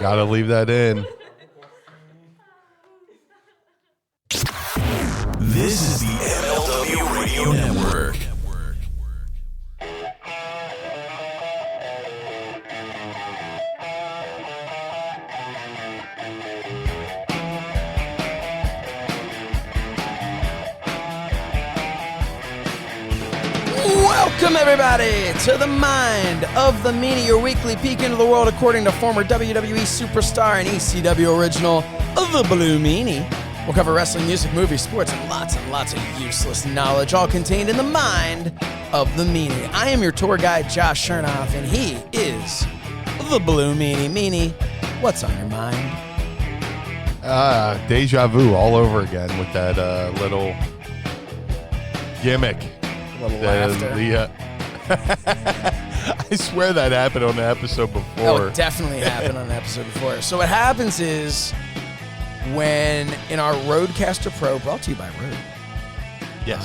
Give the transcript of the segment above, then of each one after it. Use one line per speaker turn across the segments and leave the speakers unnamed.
Gotta leave that in.
This is the MLW Radio Network.
Welcome, everybody, to the Mind of the Meanie, your weekly peek into the world according to former WWE superstar and ECW original, the Blue Meanie. We'll cover wrestling, music, movies, sports, and lots of useless knowledge, all contained in the Mind of the Meanie. I am your tour guide, Josh Shernoff, and he is the Blue Meanie. Meanie, what's on your mind?
Déjà vu all over again with that little gimmick.
A little laughter.
I swear that happened on the episode before.
Oh, it definitely happened on the episode before. So what happens is when in our Rodecaster Pro, brought to you by Rode.
Yes.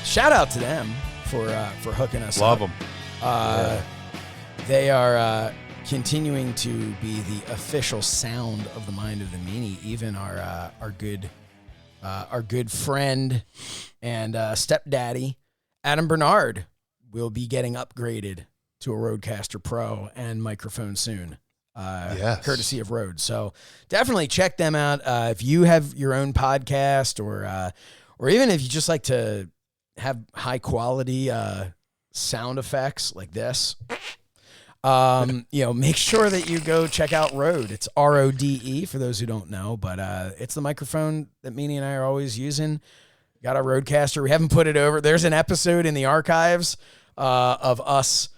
Shout out to them for hooking us
Love
up.
them.
They are continuing to be the official sound of the Mind of the Meanie. Even our good friend and stepdaddy Adam Bernard will be getting upgraded to a Rodecaster Pro and microphone soon.
Yes.
Courtesy of Rode. So definitely check them out. If you have your own podcast or even if you just like to have high quality sound effects like this, make sure that you go check out Rode. It's RODE for those who don't know, but it's the microphone that Meanie and I are always using. Got our Rodecaster. We haven't put it over. There's an episode in the archives of us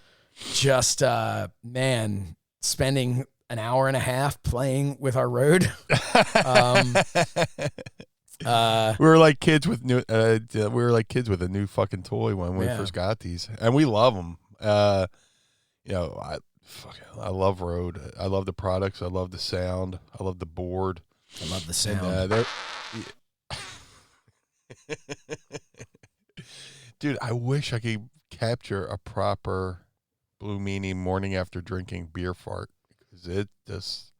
just, spending an hour and a half playing with our Rode.
We were like kids with new. We were like kids with a new fucking toy when we first got these, and we love them. I love Rode. I love the products. I love the sound. I love the board.
I love the sound.
And, dude, I wish I could capture a proper Blue Meanie morning after drinking beer fart, because it just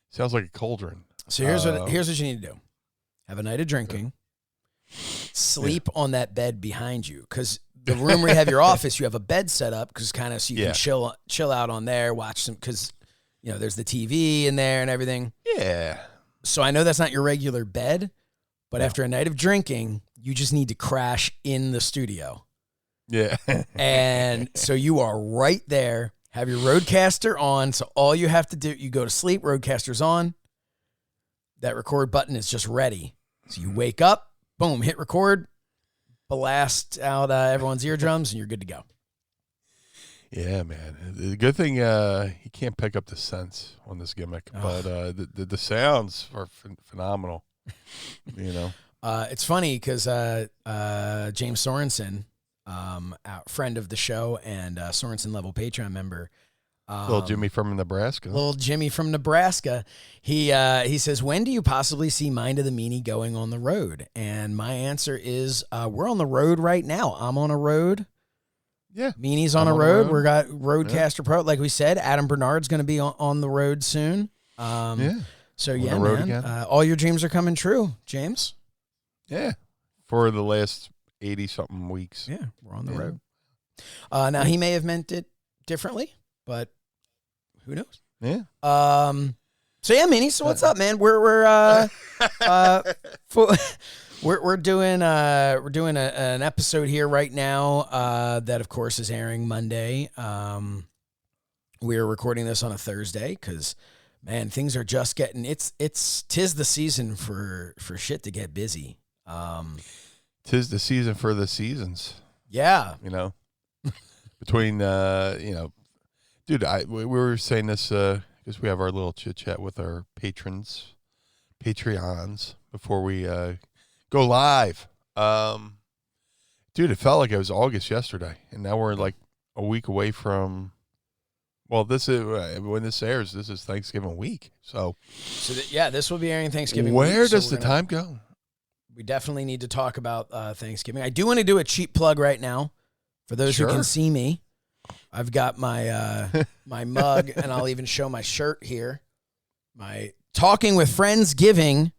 sounds like a cauldron.
So here's what you need to do: have a night of drinking, sleep on that bed behind you, because the room where you have your office, you have a bed set up, because kind of so you can chill out on there, watch some, because there's the TV in there and everything.
Yeah.
So I know that's not your regular bed. But after a night of drinking, you just need to crash in the studio.
Yeah.
And so you are right there, have your Rodecaster on. So all you have to do, you go to sleep, Rodecaster's on. That record button is just ready. So you wake up, boom, hit record, blast out everyone's eardrums, and you're good to go.
Yeah, man. The good thing, you can't pick up the sense on this gimmick, but the sounds are phenomenal.
It's funny because James Sorensen, friend of the show and Sorensen level Patreon member,
little Jimmy from
Nebraska, he says, when do you possibly see Mind of the Meanie going on the road? And my answer is, we're on the road right now. I'm on a road.
Yeah,
Meanie's on a road. We got Rodecaster Pro, like we said. Adam Bernard's going to be on the road soon. So, man, all your dreams are coming true, James.
Yeah, for the last 80-something weeks.
Yeah, we're on the road. Now, he may have meant it differently, but who knows?
Yeah.
So, Meanie, so what's up, man? We're doing an episode here right now that, of course, is airing Monday. We are recording this on a Thursday because, man, things are just getting tis the season for shit to get busy.
Tis the season for the seasons.
Yeah.
Between dude, we were saying this because we have our little chit chat with our Patreons before we go live. Dude, it felt like it was August yesterday, and now we're like a week away from. Well, this is when this airs. This is Thanksgiving week, so
this will be airing Thanksgiving.
Where
week,
does the time go?
We definitely need to talk about Thanksgiving. I do want to do a cheap plug right now for those who can see me. I've got my my mug, and I'll even show my shirt here. my Talking with Friends Giving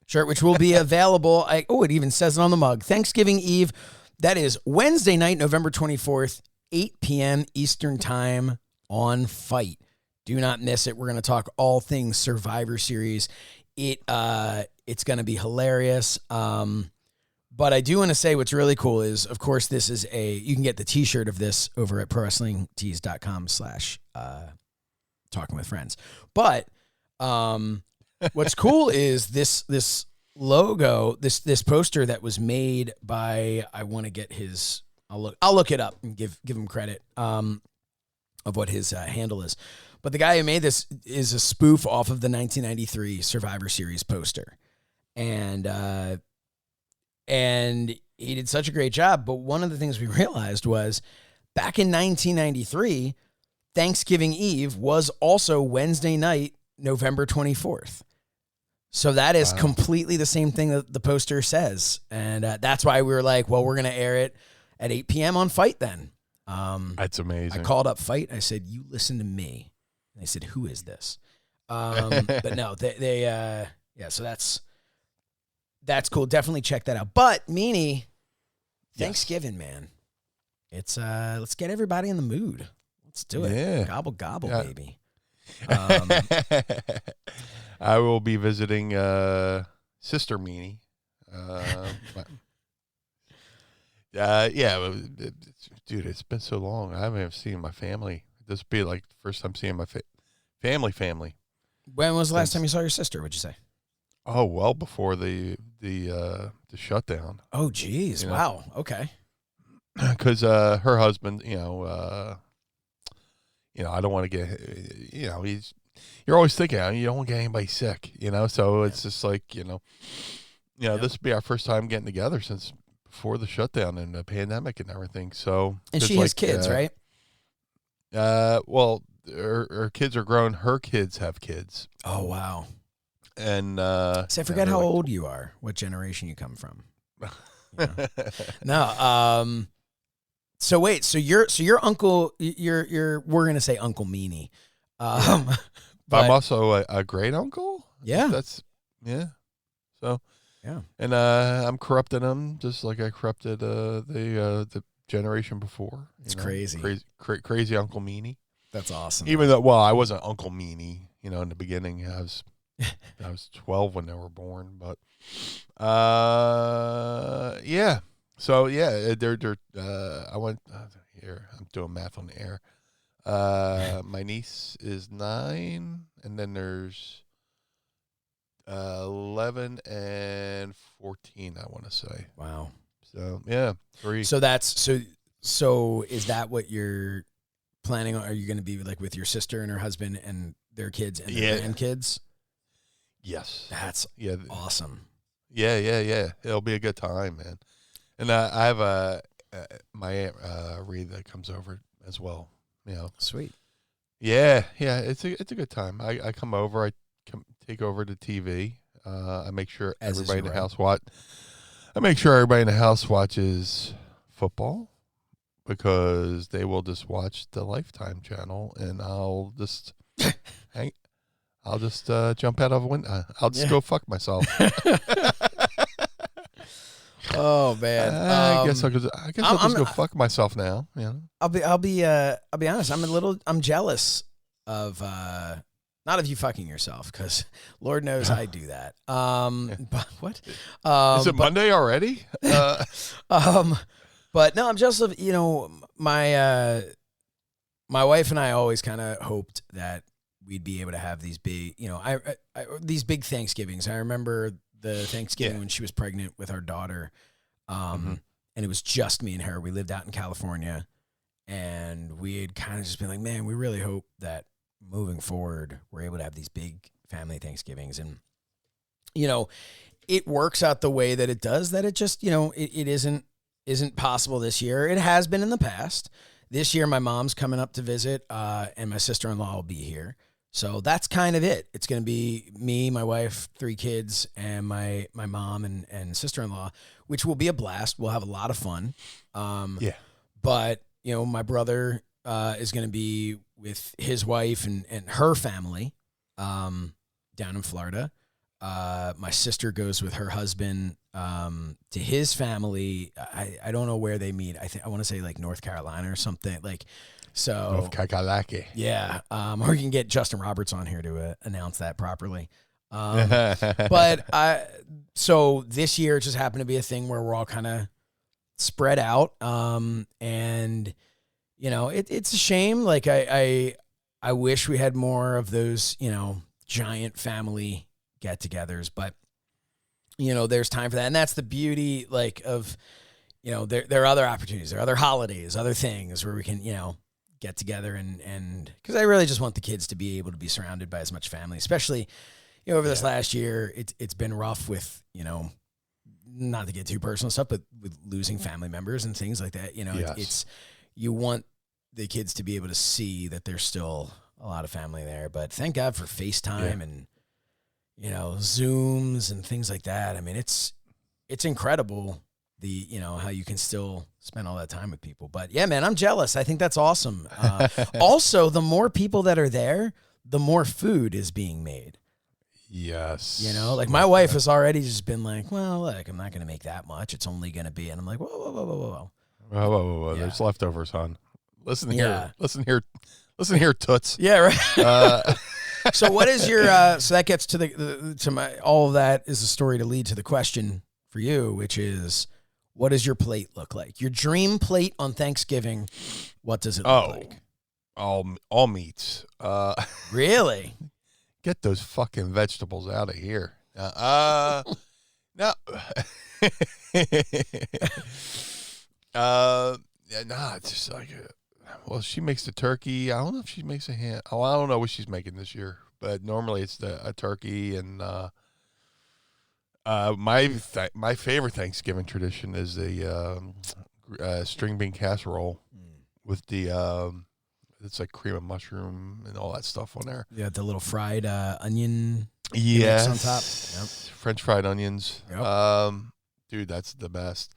shirt, which will be available. It even says it on the mug. Thanksgiving Eve. That is Wednesday night, November 24th, 8 p.m. Eastern Time on Fight. Do not miss it. We're going to talk all things Survivor Series. It's going to be hilarious. But I do want to say what's really cool is, of course, you can get the t-shirt of this over at prowrestlingtees.com/talking with friends. But what's cool is this logo, this poster that was made by, I want to get his, I'll look it up and give him credit of what his handle is. But the guy who made this is a spoof off of the 1993 Survivor Series poster. And he did such a great job. But one of the things we realized was back in 1993, Thanksgiving Eve was also Wednesday night, November 24th. So that is completely the same thing that the poster says. And that's why we were like, well, we're going to air it at 8 p.m. on Fight then.
That's amazing.
I called up Fight. I said, you listen to me. And they said, who is this? But no, so that's cool. Definitely check that out. But Meanie, Thanksgiving, man. It's let's get everybody in the mood. Let's do it.
Yeah.
Gobble gobble, baby.
I will be visiting Sister Meanie. Dude, it's been so long. I haven't even seen my family. This will be like the first time seeing my family.
When was the last time you saw your sister? What'd you say?
Oh, well before the shutdown.
Oh, geez. Wow. Okay.
Because her husband, I don't want to get, you're always thinking, you don't want to get anybody sick, so it's just like, this will be our first time getting together since before the shutdown and the pandemic and everything. So,
and she has kids, right?
Well, her kids are grown. Her kids have kids.
Oh, wow.
And
so I forget how old you are, what generation you come from. No. So wait, so your uncle, we're gonna say Uncle Meanie.
But I'm also a great uncle.
Yeah.
So
yeah.
And I'm corrupting them just like I corrupted the generation before.
It's crazy.
Crazy Uncle Meanie.
That's awesome.
Even though, I wasn't Uncle Meanie. In the beginning, I was 12 when they were born, but yeah. So yeah, they're I went here. I'm doing math on the air. My niece is 9, and then there's 11 and 14. I want to say.
Wow.
So yeah, 3.
So that's so. Is that what you're planning on? Are you going to be like with your sister and her husband and their kids and their grandkids?
Yes.
That's awesome.
Yeah. It'll be a good time, man. And I have my Aunt Reed that comes over as well.
Sweet.
Yeah. It's a good time. I come over. I take over the TV. I make sure everybody in the house watches football because they will just watch the Lifetime channel, and I'll just I'll just jump out of a window. I'll just go fuck myself.
Oh man!
I guess I'll just go fuck myself now.
I'll be honest. I'm jealous of not of you fucking yourself because Lord knows I do that. But what?
Is it Monday already?
But no, I'm jealous of my wife and I always kind of hoped that we'd be able to have these big these big Thanksgivings. I remember the Thanksgiving when she was pregnant with our daughter. And it was just me and her. We lived out in California, and we had kind of just been like, man, we really hope that moving forward, we're able to have these big family Thanksgivings. And, it works out the way that it does, that it just, it isn't possible this year. It has been in the past. This year, my mom's coming up to visit, and my sister-in-law will be here. So that's kind of it. It's going to be me, my wife, 3 kids, and my mom and sister-in-law, which will be a blast. We'll have a lot of fun. But, my brother is going to be with his wife and her family. down in Florida. My sister goes with her husband to his family. I don't know where they meet. I want to say like North Carolina or something. Like, so
North Kakalaki.
Yeah. Or we can get Justin Roberts on here to announce that properly. But so this year it just happened to be a thing where we're all kind of spread out. And you know, it's a shame. Like I wish we had more of those, you know, giant family get-togethers, but you know, there's time for that. And that's the beauty, like, of, you know, there are other opportunities, there are other holidays, other things where we can, you know, get together and because I really just want the kids to be able to be surrounded by as much family, especially, you know, over this last year, it's been rough with, you know, not to get too personal stuff, but with losing family members and things like that. You know, it's you want the kids to be able to see that there's still a lot of family there. But thank God for FaceTime and, you know, Zooms and things like that. I mean, it's incredible you know, how you can still spend all that time with people. But yeah, man, I'm jealous. I think that's awesome. Also, the more people that are there, the more food is being made.
Yes.
You know, like my wife has already just been like, well, look, I'm not going to make that much. It's only going to be, and I'm like, whoa.
Whoa. There's leftovers, hon. Listen here, toots.
Yeah, right. So what is your, so that gets to all of that is a story to lead to the question for you, which is, what does your plate look like? Your dream plate on Thanksgiving, what does it look like?
All meats.
Really?
Get those fucking vegetables out of here. No. It's just like, well, she makes the turkey. I don't know if she makes a ham. Oh, I don't know what she's making this year, but normally it's a turkey. And my favorite Thanksgiving tradition is the string bean casserole with the it's like cream of mushroom and all that stuff on there.
Yeah, the little fried onion.
Yes,
on top. Yep.
French fried onions.
Yep.
Dude, that's the best.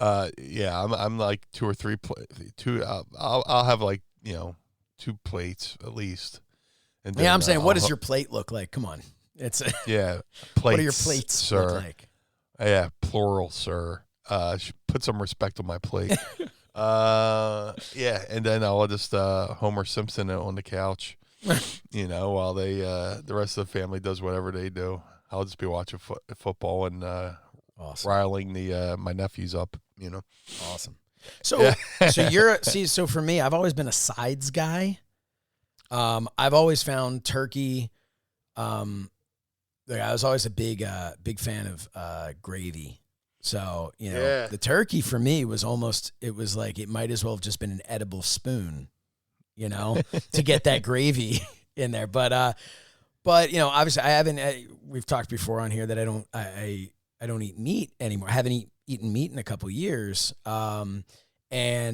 I'm like two or three I'll have like, you know, 2 plates at least. And then,
I'm saying, what does your plate look like? Come on, it's
plates.
What are your plates,
sir?
Look like?
Yeah, plural, sir. Put some respect on my plate. And then I'll just Homer Simpson it on the couch, you know, while the rest of the family does whatever they do. I'll just be watching football and
awesome.
riling my nephews up, you know.
Awesome. So so for me, I've always been a sides guy. I've always found turkey. I was always a big fan of gravy. So, you know, the turkey for me was it was like it might as well have just been an edible spoon, you know, to get that gravy in there. But you know, obviously we've talked before on here that I don't eat meat anymore. I haven't eaten meat in a couple of years. And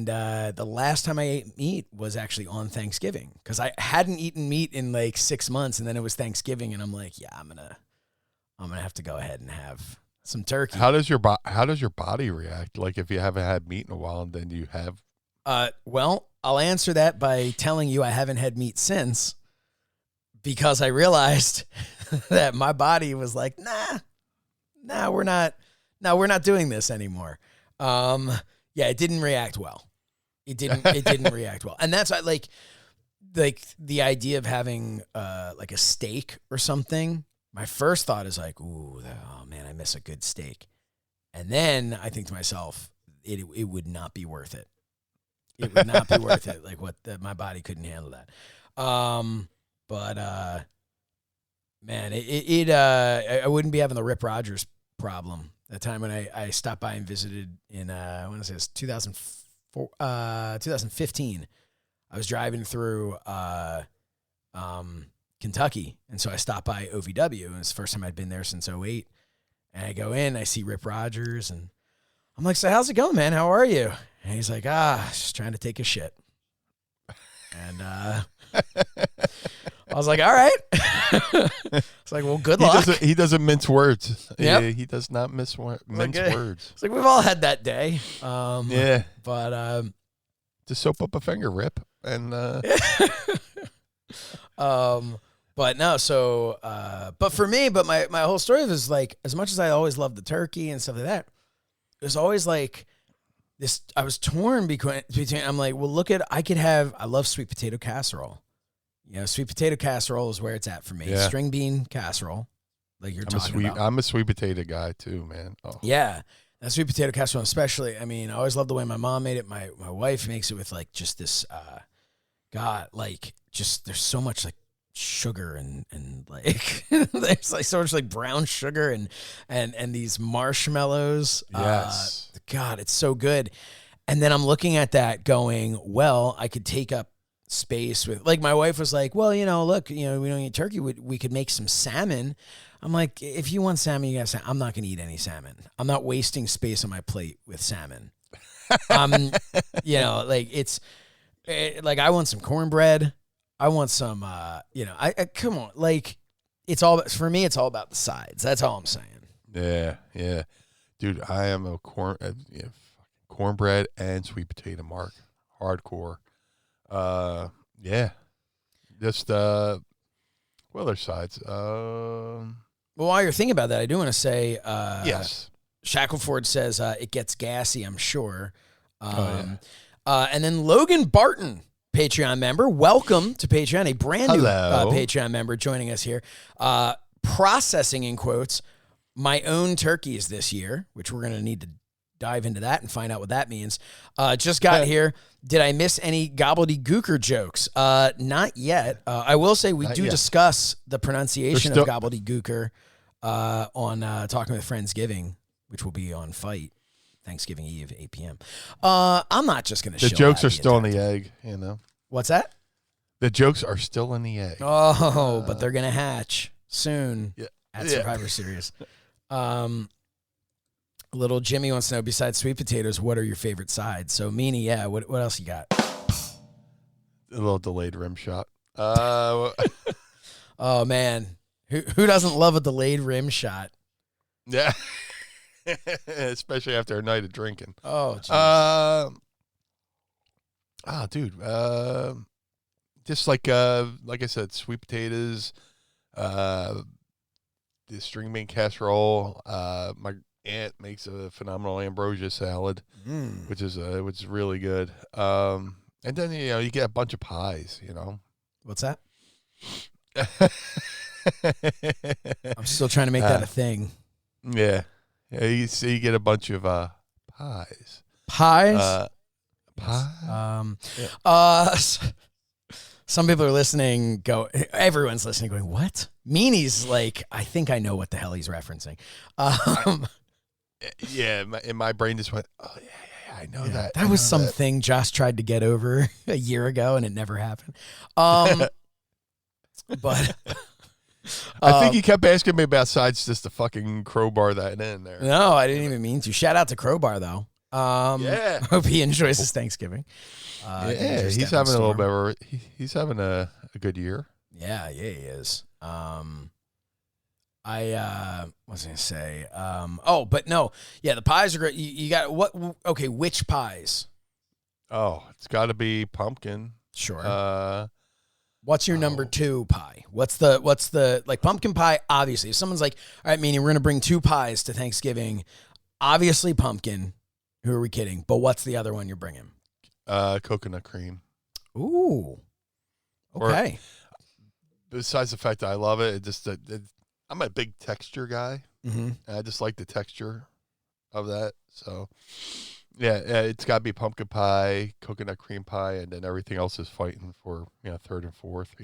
the last time I ate meat was actually on Thanksgiving because I hadn't eaten meat in like 6 months, and then it was Thanksgiving, and I'm like, yeah, I'm gonna have to go ahead and have some turkey.
How does your body react? Like if you haven't had meat in a while, and then you have.
Well, I'll answer that by telling you I haven't had meat since, because I realized that my body was like, nah, we're not doing this anymore. It didn't react well. It didn't react well. And that's like the idea of having like a steak or something. My first thought is like, ooh, oh man, I miss a good steak. And then I think to myself, it would not be worth it. It would not be worth it. Like my body couldn't handle that. Man, I wouldn't be having the Rip Rogers problem. That time when I stopped by and visited in, I want to say it was 2015. I was driving through Kentucky, and so I stopped by OVW, and it's the first time I'd been there since 2008. And I go in, I see Rip Rogers, and I'm like, so how's it going, man? How are you? And he's like, just trying to take a shit. And I was like, all right. It's like, well, good luck.
He doesn't mince words.
Yep.
He does not mince words.
It's like, we've all had that day. But
just soap up a finger, Rip. And
But no, so but for me, but my whole story was like, as much as I always loved the turkey and stuff like that, it was always like this. I was torn between. I'm like, well, look at I love sweet potato casserole. You know, sweet potato casserole is where it's at for me.
Yeah.
String bean casserole, like you're talking about.
I'm a sweet potato guy too, man. Oh.
Yeah, that sweet potato casserole, especially. I mean, I always loved the way my mom made it. My wife makes it with like just this, there's so much like sugar and like there's like so much like brown sugar and these marshmallows.
Yes.
God, it's so good. And then I'm looking at that going, well, I could take up space with, like, my wife was like, well, look, we don't eat turkey. We could make some salmon. I'm like, if you want salmon, you got salmon. I'm not going to eat any salmon. I'm not wasting space on my plate with salmon. Like I want some cornbread. I want some, I come on, like for me, it's all about the sides. That's all I'm saying.
Yeah. Yeah. Dude, I am a cornbread and sweet potato mark. Hardcore. Yeah. Just, what other sides?
Well, while you're thinking about that, I do want to say,
yes.
Shackleford says, it gets gassy, I'm sure.
Yeah.
And then Logan Barton, Patreon member. Welcome to Patreon, a brand new Patreon member joining us here. Processing, in quotes, my own turkeys this year, which we're going to need to dive into that and find out what that means. Just got here. Did I miss any gobbledygooker jokes? Not yet. I will say we do discuss the pronunciation of gobbledygooker on Talking with Friendsgiving, which will be on Fight Thanksgiving Eve, 8 p.m. I'm not just going to.
The jokes are still in the egg,
What's that?
The jokes are still in the egg.
Oh, but they're going to hatch soon at Survivor Series. Little Jimmy wants to know, besides sweet potatoes, what are your favorite sides? So, Meanie, what else you got?
A little delayed rim shot.
Oh, man. Who doesn't love a delayed rim shot?
Yeah. Especially after a night of drinking.
Oh, geez.
Dude. Just like I said, sweet potatoes, the string bean casserole. My aunt makes a phenomenal ambrosia salad, which is really good. And then you get a bunch of pies.
What's that? I'm still trying to make that a thing.
Yeah. You get a bunch of pies.
Pies.
Pies.
Some people are listening. Everyone's listening. Going, what? Meanie's like, I think I know what the hell he's referencing.
Yeah, in my brain just went, oh, yeah, I know that.
That was something Josh tried to get over a year ago, and it never happened. But
I think he kept asking me about sides just to fucking crowbar that in there.
No, I didn't even mean to. Shout out to Crowbar, though.
Yeah.
Hope he enjoys his Thanksgiving.
He's having a little bit of he's having a good year.
Yeah, he is. What was I gonna say? But no, the pies are great. You got what? Okay, which pies?
Oh, it's got to be pumpkin.
Sure. What's your number 2 pie? What's the like pumpkin pie? Obviously, if someone's like, all right, Meanie, we're gonna bring 2 pies to Thanksgiving. Obviously, pumpkin. Who are we kidding? But what's the other one you're bringing?
Coconut cream.
Ooh. Okay.
Besides the fact that I love it, I'm a big texture guy.
Mm-hmm.
I just like the texture of that. So, it's got to be pumpkin pie, coconut cream pie, and then everything else is fighting for third and fourth.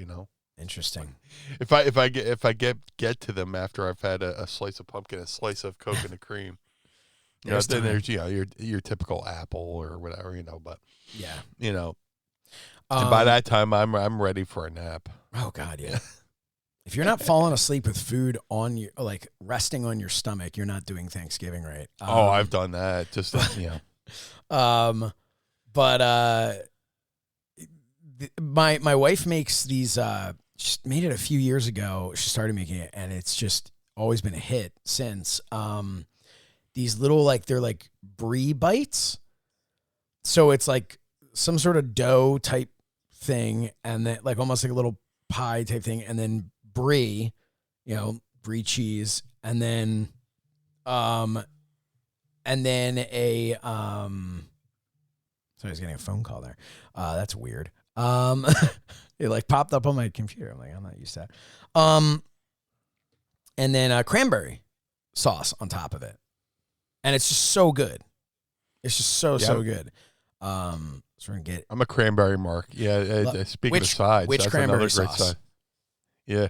Interesting.
If I get to them after I've had a slice of pumpkin, a slice of coconut cream. Then there's your typical apple or whatever, but and by that time I'm ready for a nap.
Oh God, yeah. If you're not falling asleep with food on your, like resting on your stomach, you're not doing Thanksgiving right.
I've done that. Just
my wife makes these. She made it a few years ago. She started making it, and it's just always been a hit since. These little, they're like brie bites. So it's like some sort of dough type thing, and then almost like a little pie type thing, and then brie, brie cheese, and then a sorry, I was getting a phone call there. That's weird. It like popped up on my computer. I'm like, I'm not used to that. And then cranberry sauce on top of it, and it's just so good. It's just so good. So we're gonna get.
I'm a cranberry mark. Yeah. Speaking of sides,
which
that's
cranberry
another
sauce?
great side. Yeah.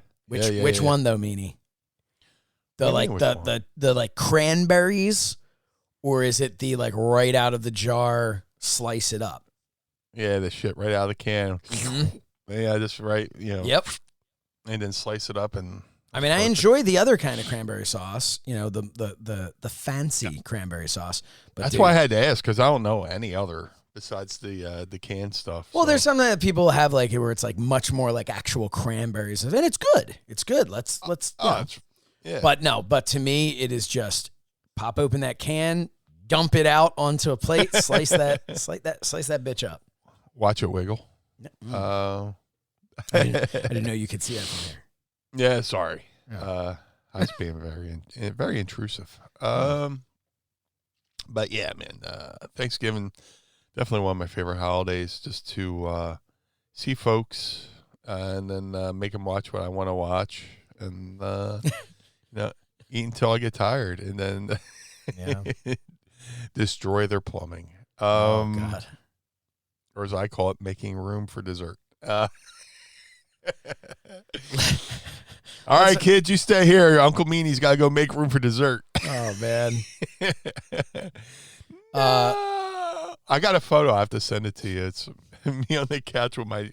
Which one though, Meanie? The like cranberries, or is it the like right out of the jar, slice it up?
Yeah, the shit right out of the can.
Mm-hmm.
Yeah, just right.
Yep.
And then slice it up and.
I mean, I enjoy the other kind of cranberry sauce, the fancy cranberry sauce. But
that's why I had to ask, because I don't know any other besides the canned stuff.
Well, there's something that people have like where it's like much more like actual cranberries, and it's good. It's good. Let's.
Yeah.
But to me, it is just pop open that can, dump it out onto a plate, slice that bitch up.
Watch it wiggle.
I didn't know you could see that from there.
Yeah, sorry.
Yeah.
I was being very intrusive. But yeah, man, Thanksgiving, definitely one of my favorite holidays, just to see folks and then make them watch what I want to watch, and eat until I get tired, and then destroy their plumbing.
Oh God.
Or as I call it, making room for dessert. All right, kids, you stay here. Uncle Meanie's got to go make room for dessert.
Oh, man.
I got a photo. I have to send it to you. It's me on the couch with my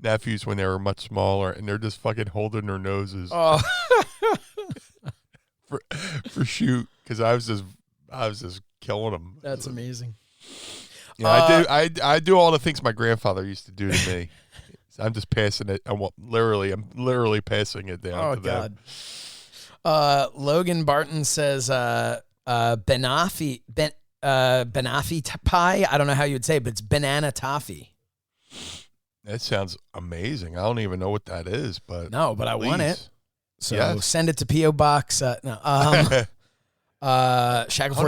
nephews when they were much smaller, and they're just fucking holding their noses for shoot, because I was just killing them.
That's amazing.
Yeah, I do all the things my grandfather used to do to me. I'm just passing it. I'm literally passing it down to them.
Logan Barton says banafi pie. I don't know how you would say it, but it's banana toffee.
That sounds amazing. I don't even know what that is, but
no, but I want it. So
yes.
Send it to P.O. Box. Shackleford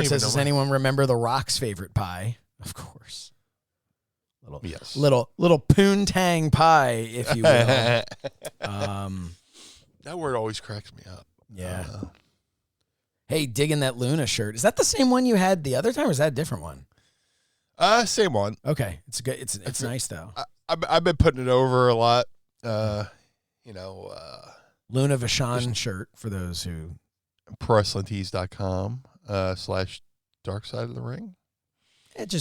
says, does anyone remember The Rock's favorite pie? Of course. Little poontang pie, if you will.
That word always cracks me up.
Yeah. Hey, digging that Luna shirt. Is that the same one you had the other time, or is that a different one?
Same one.
Okay, it's good. It's nice though.
I've been putting it over a lot.
Luna Vachon shirt for those who.
ProWrestlingTees.com / Dark Side of the Ring.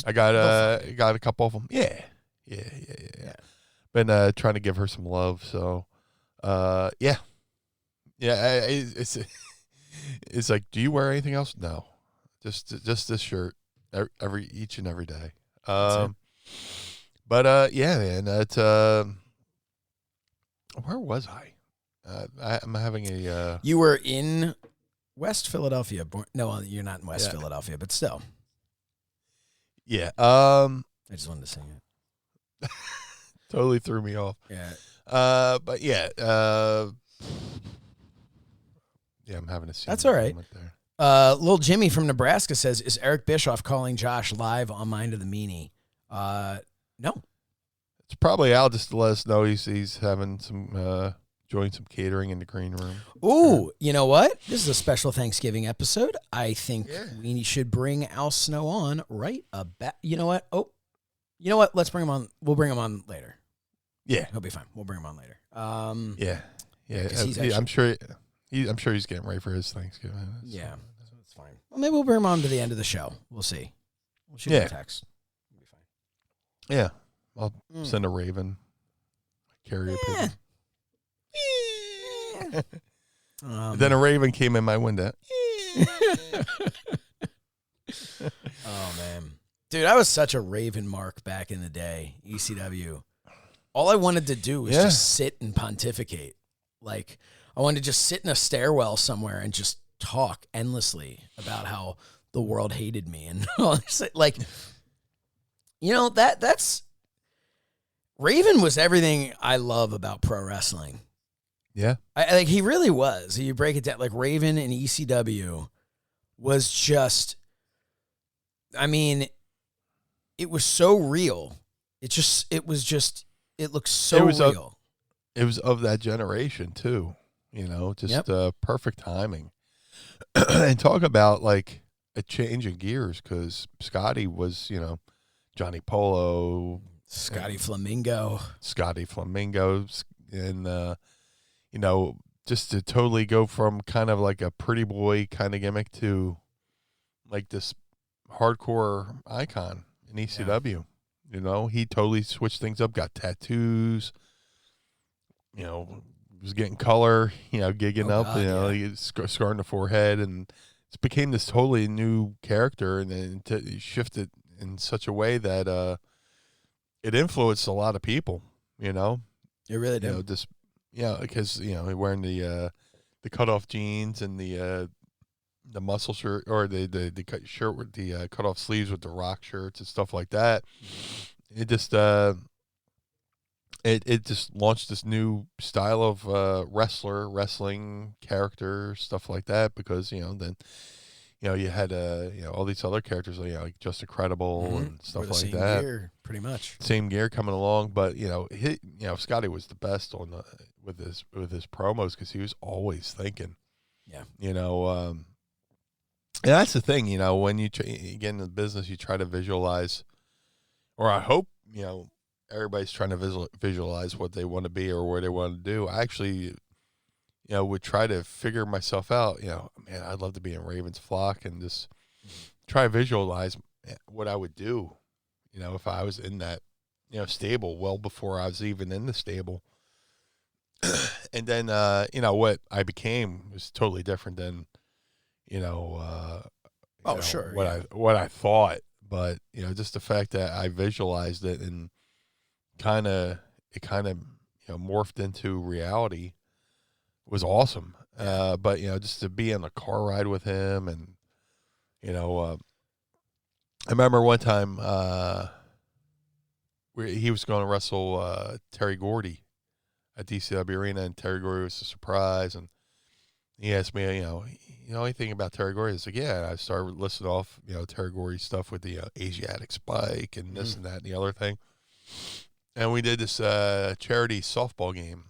I got a couple of them. Yeah. Been trying to give her some love, so yeah. It's like, do you wear anything else? No, just this shirt each and every day. But yeah, man, it's where was I? I'm having a.
You were in West Philadelphia. No, you're not in West Philadelphia, but still.
Yeah.
I just wanted to sing it.
Totally threw me off.
Yeah.
But yeah. Yeah, I'm having a scene.
That's all right.
There.
Little Jimmy from Nebraska says, is Eric Bischoff calling Josh live on Mind of the Meanie? No.
It's probably Al, just to let us know he's having some join some catering in the green room.
Ooh, you know what? This is a special Thanksgiving episode. I think we should bring Al Snow on right about. You know what? Oh, you know what? Let's bring him on. We'll bring him on later.
Yeah,
he'll be fine. We'll bring him on later.
Yeah. I'm sure he's getting ready for his Thanksgiving.
Yeah, that's fine. Well, maybe we'll bring him on to the end of the show. We'll see. We'll shoot him a text. We'll be fine.
Yeah, I'll send a raven. Carrier pigeon. Then a raven came in my window.
Oh, man. Dude, I was such a raven mark back in the day, ECW. All I wanted to do was just sit and pontificate. Like, I wanted to just sit in a stairwell somewhere and just talk endlessly about how the world hated me. And like, you know, that's Raven was everything I love about pro wrestling.
Yeah.
Like he really was. You break it down, like Raven and ECW was just, I mean, it was so real. It looks so real.
It was of that generation too, just perfect timing. And talk about like a change in gears, because Scotty was, Johnny Polo,
Scotty Flamingo,
and just to totally go from kind of like a pretty boy kind of gimmick to like this hardcore icon in ECW. He totally switched things up, got tattoos, was getting color, gigging up, he's scarring the forehead, and it became this totally new character, and then he shifted in such a way that it influenced a lot of people,
It really did.
Because wearing the cutoff jeans and the muscle shirt, or the cut shirt with the cutoff sleeves with the rock shirts and stuff like that. It just it just launched this new style of wrestling character, stuff like that, because then you had all these other characters, like Just Incredible and stuff like that.
Gear, pretty much
same gear coming along, but Scotty was the best on with his promos, because he was always thinking. And that's the thing, when you get in the business, you try to visualize, or I hope everybody's trying to visualize what they want to be or where they want to do. I actually would try to figure myself out. Man, I'd love to be in Raven's flock, and just try to visualize what I would do, if I was in that, stable well before I was even in the stable. And then, what I became was totally different than, what I thought. But, just the fact that I visualized it, and it kind of morphed into reality, was awesome. But just to be on a car ride with him, and I remember one time he was going to wrestle Terry Gordy at DCW Arena, and Terry Gordy was a surprise, and he asked me, anything about Terry Gordy? I was like, yeah. I started listing off, Terry Gordy stuff with the Asiatic spike and this and that and the other thing. And we did this charity softball game,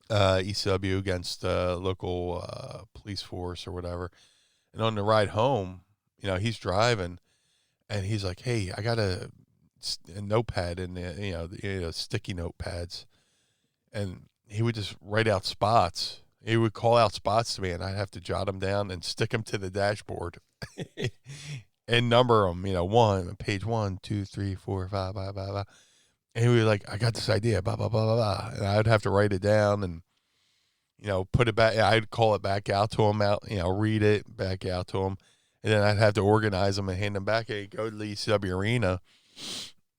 ECW against local police force or whatever. And on the ride home, he's driving, and he's like, hey, I got a notepad in the sticky notepads. And he would just write out spots. He would call out spots to me, and I'd have to jot them down and stick them to the dashboard and number them, page 1, 2, 3, 4, 5, blah, blah, blah. And he would be like, I got this idea, blah, blah, blah, blah, blah. And I'd have to write it down and, put it back. I'd call it back out to him, read it back out to him. And then I'd have to organize them and hand them back. And he'd go to the ECW Arena.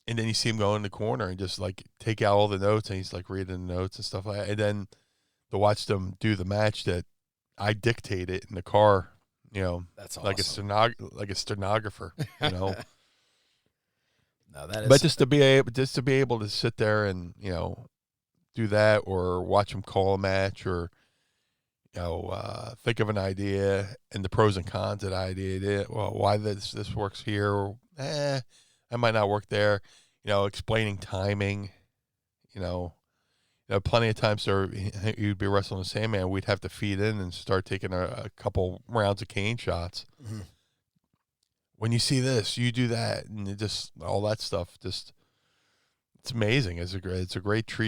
And then you see him go in the corner and just like take out all the notes, and he's like reading the notes and stuff like that. And then to watch them do the match that I dictated in the car,
that's awesome.
like a stenographer, No,
that is.
But just to be able to sit there and do that, or watch him call a match, or think of an idea and the pros and cons of the idea. Well, why this works here, or I might not work there. Explaining timing. Plenty of times you'd be wrestling the Sandman, we'd have to feed in and start taking a couple rounds of cane shots. Mm-hmm. When you see this, you do that, and it just all that stuff. Just it's amazing. It's a great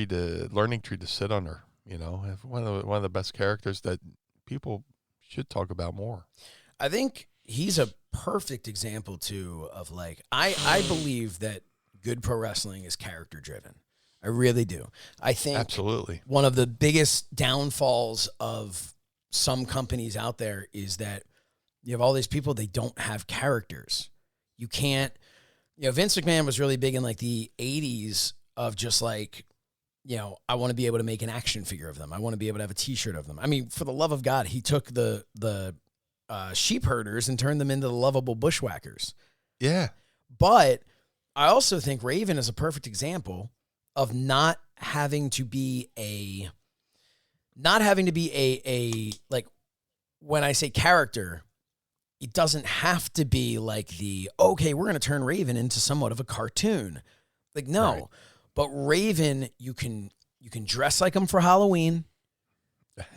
learning tree to sit under. One of the best characters that people should talk about more.
I think he's a perfect example too of like I believe that good pro wrestling is character driven. I really do. I think
absolutely
one of the biggest downfalls of some companies out there is that you have all these people, they don't have characters. You can't, Vince McMahon was really big in like the 80s of just like, I want to be able to make an action figure of them. I want to be able to have a t-shirt of them. I mean, for the love of God, he took the sheep herders and turned them into the lovable bushwhackers.
Yeah.
But I also think Raven is a perfect example of not having to be a not having to be a like, when I say character, it doesn't have to be like okay, we're going to turn Raven into somewhat of a cartoon. Like, no. Right. But Raven, you can dress like him for Halloween,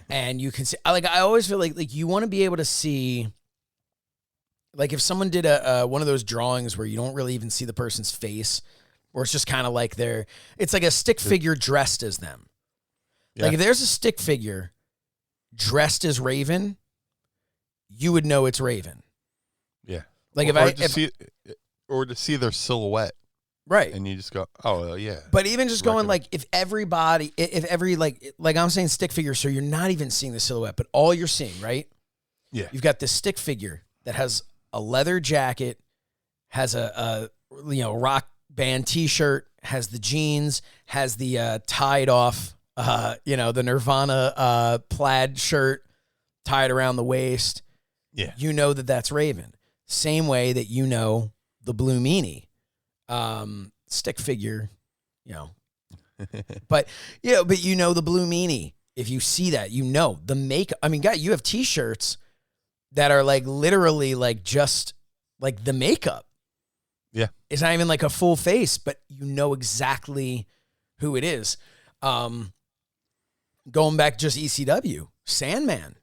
and you can see, like, I always feel like you want to be able to see, like, if someone did one of those drawings where you don't really even see the person's face, or it's just kind of like it's like a stick figure dressed as them. Yeah. Like, if there's a stick figure dressed as Raven, you would know it's Raven.
Yeah.
Like,
or to see their silhouette.
Right.
And you just go, oh, yeah.
But even just going, like, if every, like I'm saying stick figure, so you're not even seeing the silhouette, but all you're seeing, right?
Yeah.
You've got this stick figure that has a leather jacket, has a rock band t-shirt, has the jeans, has the tied off, the Nirvana plaid shirt tied around the waist.
Yeah.
You know that's Raven. Same way that you know the Blue Meanie. Stick figure, but you know the Blue Meanie. If you see that, you know the makeup. I mean, God, you have t-shirts that are like literally like just like the makeup.
Yeah.
It's not even like a full face, but you know exactly who it is. Going back just ECW, Sandman.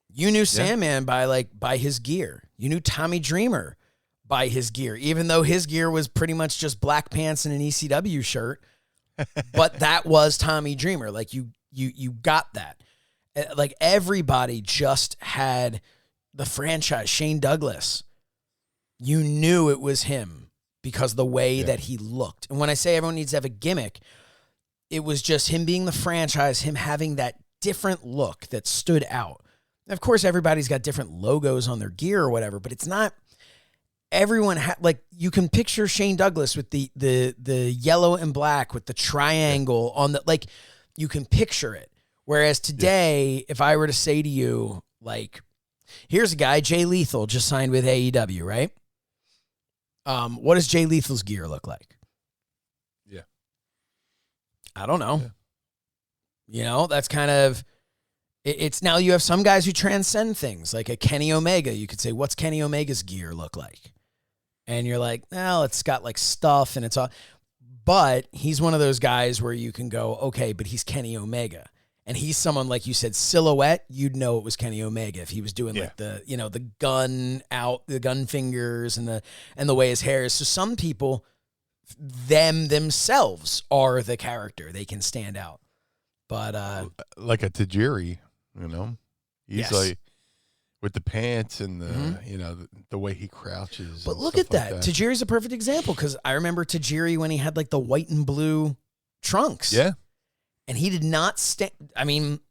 You knew Sandman by his gear. You knew Tommy Dreamer by his gear, even though his gear was pretty much just black pants and an ECW shirt. But that was Tommy Dreamer. Like, you got that. Like, everybody just had the franchise. Shane Douglas, you knew it was him because the way that he looked. And when I say everyone needs to have a gimmick, it was just him being the franchise, him having that different look that stood out. And of course, everybody's got different logos on their gear or whatever, but it's not... Everyone like, you can picture Shane Douglas with the yellow and black with the triangle on the, like, you can picture it. Whereas today, if I were to say to you, like, here's a guy, Jay Lethal, just signed with AEW, right? What does Jay Lethal's gear look like?
Yeah.
I don't know. Yeah. That's kind of, it's now you have some guys who transcend things, like a Kenny Omega. You could say, what's Kenny Omega's gear look like? And you're like, well, it's got like stuff and it's all, but he's one of those guys where you can go, okay, but he's Kenny Omega. And he's someone, like you said, silhouette, you'd know it was Kenny Omega if he was doing like the gun out, the gun fingers and the way his hair is. So some people, themselves are the character. They can stand out. But
like a Tajiri, he's like, with the pants and the way he crouches.
But look at that. Tajiri's a perfect example, because I remember Tajiri when he had like the white and blue trunks.
Yeah.
And he did not stand. I mean,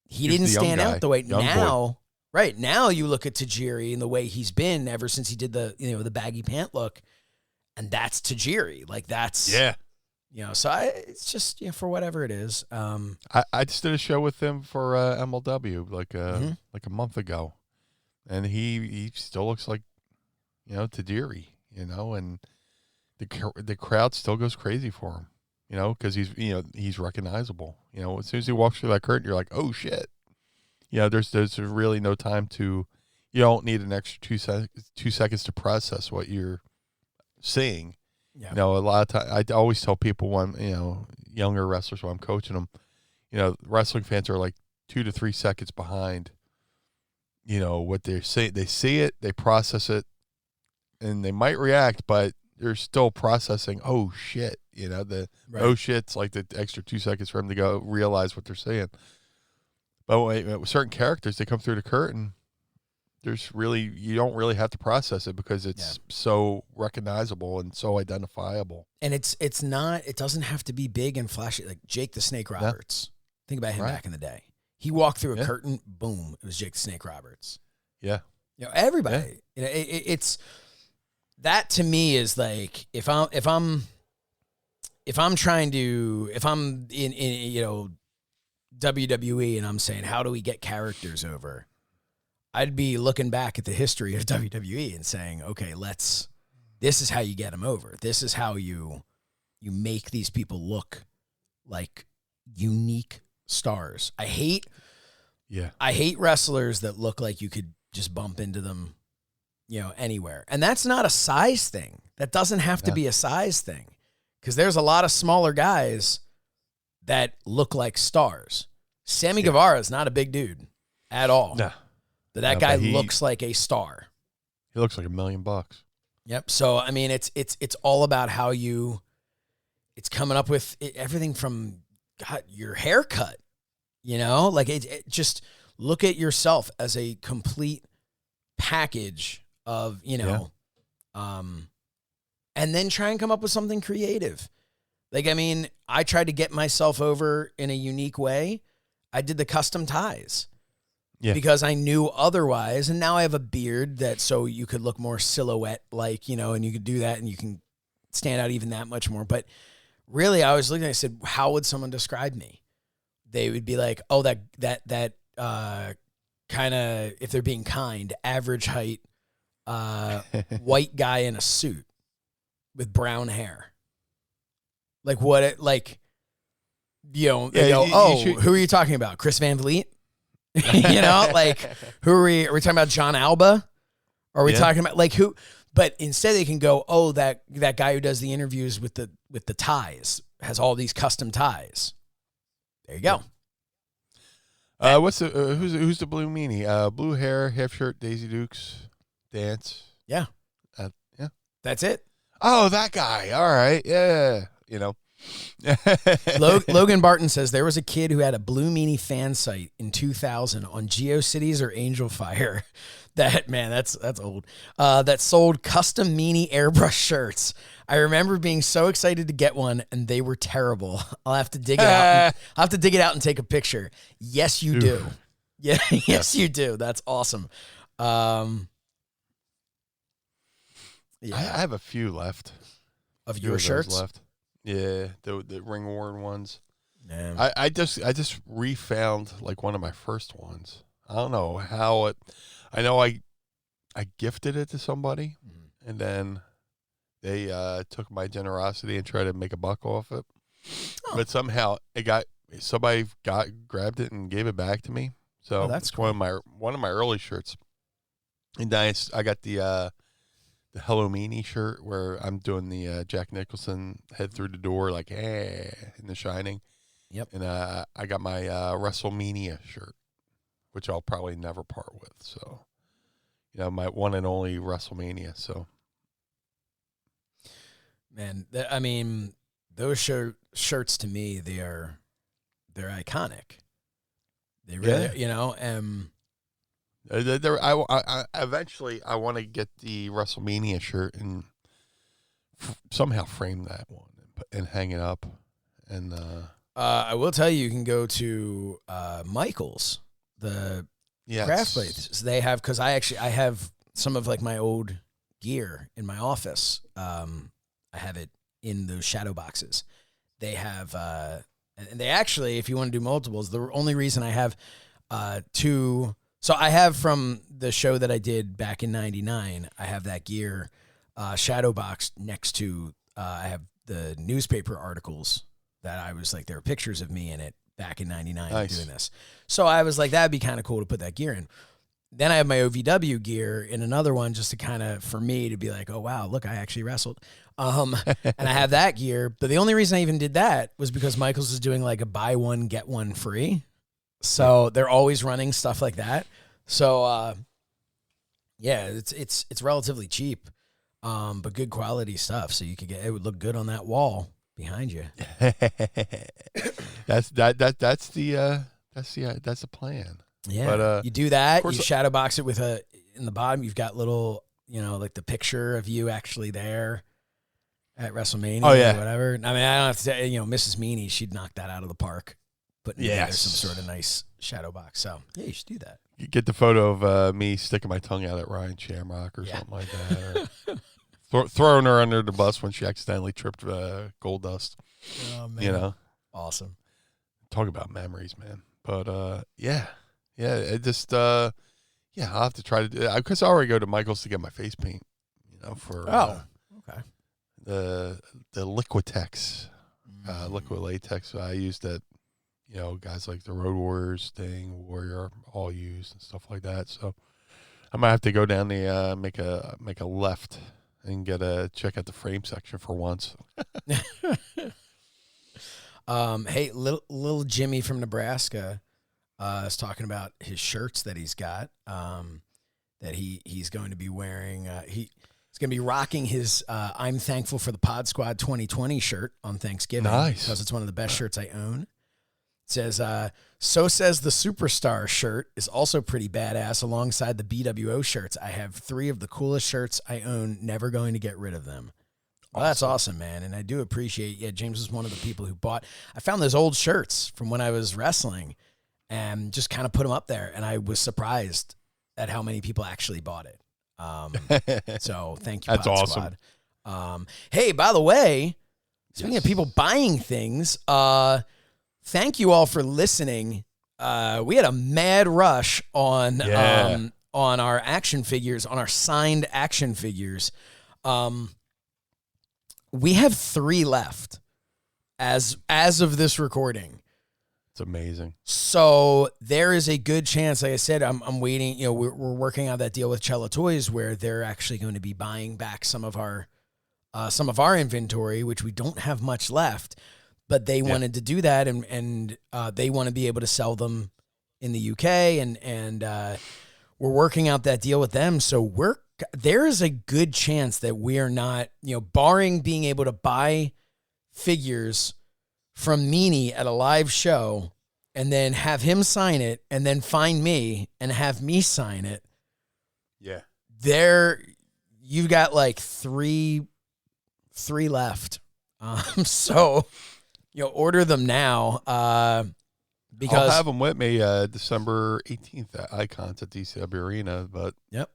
he didn't stand out the way now. Boy. Right. Now you look at Tajiri and the way he's been ever since he did the baggy pant look. And that's Tajiri. Like, that's.
Yeah.
So it's just, for whatever it is.
I just did a show with him for MLW like a month ago. And he still looks like, Tajiri, and the crowd still goes crazy for him, because he's recognizable. As soon as he walks through that curtain, you're like, oh shit. There's really no time you don't need an extra 2 seconds to process what you're seeing. Yeah. A lot of time, I always tell people when, younger wrestlers when I'm coaching them, wrestling fans are like 2 to 3 seconds behind, what they're saying. They see it, they process it, and they might react, but they're still processing, oh shit, oh shit's like the extra 2 seconds for them to go realize what they're saying. But with certain characters, they come through the curtain, you don't really have to process it because it's so recognizable and so identifiable. And
it doesn't have to be big and flashy. Like Jake the Snake Roberts. Think about him back in the day. He walked through a curtain, boom, it was Jake the Snake Roberts.
Yeah.
Everybody. Yeah. It's that to me is like, if I'm in WWE and I'm saying, how do we get characters over? I'd be looking back at the history of WWE and saying, okay, this is how you get them over. This is how you make these people look like unique stars. I hate wrestlers that look like you could just bump into them, anywhere. And that's not a size thing. That doesn't have to be a size thing, because there's a lot of smaller guys that look like stars. Sammy Guevara is not a big dude at all.
No.
But that guy looks like a star.
He looks like $1 million.
Yep. So, I mean, it's all about how it's coming up with everything from your haircut, like it just look at yourself as a complete package of, and then try and come up with something creative. Like, I mean, I tried to get myself over in a unique way. I did the custom ties. Yeah. Because I knew otherwise, and now I have a beard so you could look more silhouette-like, and you could do that, and you can stand out even that much more. But really, I was looking, I said, how would someone describe me? They would be like, oh, that kind of, if they're being kind, average height, white guy in a suit with brown hair. Like what? They go, who are you talking about? Chris Van Vliet? Like who are we? Are we talking about John Alba? Or are we talking about like who? But instead they can go, oh, that guy who does the interviews with the ties has all these custom ties. There you go.
What's the who's the Blue Meanie? Blue hair, half shirt, Daisy Dukes, dance.
Yeah.
Yeah.
That's it.
Oh, that guy. All right. Yeah.
Logan Barton says there was a kid who had a Blue Meanie fan site in 2000 on GeoCities or Angel Fire. That's old. That sold custom Meanie airbrush shirts. I remember being so excited to get one, and they were terrible. I'll have to dig it out. I'll have to dig it out and take a picture. Yes, you do. Yeah, yes, you do. That's awesome.
I have a few left.
Of your shirts
left. Yeah, the ring worn ones.
Yeah.
I just refound like one of my first ones. I don't know how it. I know I gifted it to somebody, and then they took my generosity and tried to make a buck off it. Oh. But somehow somebody grabbed it and gave it back to me. So
that's
cool. one of my early shirts. And I got the Hello Meanie shirt where I'm doing the Jack Nicholson head through the door like in The Shining.
Yep.
And I got my WrestleMania shirt, which I'll probably never part with. So, my one and only WrestleMania. So,
man, I mean, those shirts to me, they're iconic. They really,
I eventually I want to get the WrestleMania shirt and somehow frame that one and hang it up. And
I will tell you can go to Michael's, the craft plates. They have, because I have some of like my old gear in my office. I have it in those shadow boxes. They have, and they actually, if you want to do multiples, the only reason I have two. So I have from the show that I did back in '99. I have that gear shadow box next to. I have the newspaper articles that I was like, there are pictures of me in it back in '99 doing this. So I was like, that'd be kind of cool to put that gear in. Then I have my OVW gear in another one just to kind of, for me to be like, oh, wow, look, I actually wrestled. And I have that gear. But the only reason I even did that was because Michael's is doing like a buy one, get one free. So they're always running stuff like that. So, it's relatively cheap, but good quality stuff. So it would look good on that wall behind you.
That's the plan.
Yeah,
but,
you do that. You shadow box it with in the bottom. You've got little, like the picture of you actually there at WrestleMania.
Oh yeah,
or whatever. I mean, I don't have to say, Mrs. Meanie, she'd knock that out of the park. Putting together some sort of nice shadow box. So yeah, you should do that.
You get the photo of me sticking my tongue out at Ryan Shamrock or something like that. Or throwing her under the bus when she accidentally tripped Gold Dust.
Oh man, awesome.
Talk about memories, man. But it just I'll have to try to do it because I already go to Michael's to get my face paint. For
okay.
The Liquitex, liquid latex I used at guys like the Road Warriors, Sting, Warrior, all used and stuff like that. So I might have to go down the make a left and check out the frame section for once.
Hey, little Jimmy from Nebraska is talking about his shirts that he's got. That he's going to be wearing. He's going to be rocking his "I'm Thankful for the Pod Squad 2020" shirt on Thanksgiving.
Nice,
because it's one of the best shirts I own. It says, "So says the Superstar" shirt is also pretty badass. Alongside the BWO shirts, I have 3 of the coolest shirts I own. Never going to get rid of them. Well, that's awesome, man, and I do appreciate. Yeah, James was one of the people who bought. I found those old shirts from when I was wrestling, and just kind of put them up there, and I was surprised at how many people actually bought it. So thank you,
that's
Pod
awesome.
Squad. Hey, by the way, speaking of people buying things, thank you all for listening. We had a mad rush on our action figures, on our signed action figures. We have 3 left as of this recording.
It's amazing.
So there is a good chance, like I said, I'm waiting. We're working on that deal with Cello Toys where they're actually going to be buying back some of our inventory, which we don't have much left. But they wanted to do that, and they want to be able to sell them in the UK, and we're working out that deal with them. So there is a good chance that we are not, barring being able to buy figures from Meanie at a live show and then have him sign it and then find me and have me sign it.
Yeah.
You've got like three left. So, order them now. Because
I'll have them with me December 18th at Icons at DCW Arena, but
yep.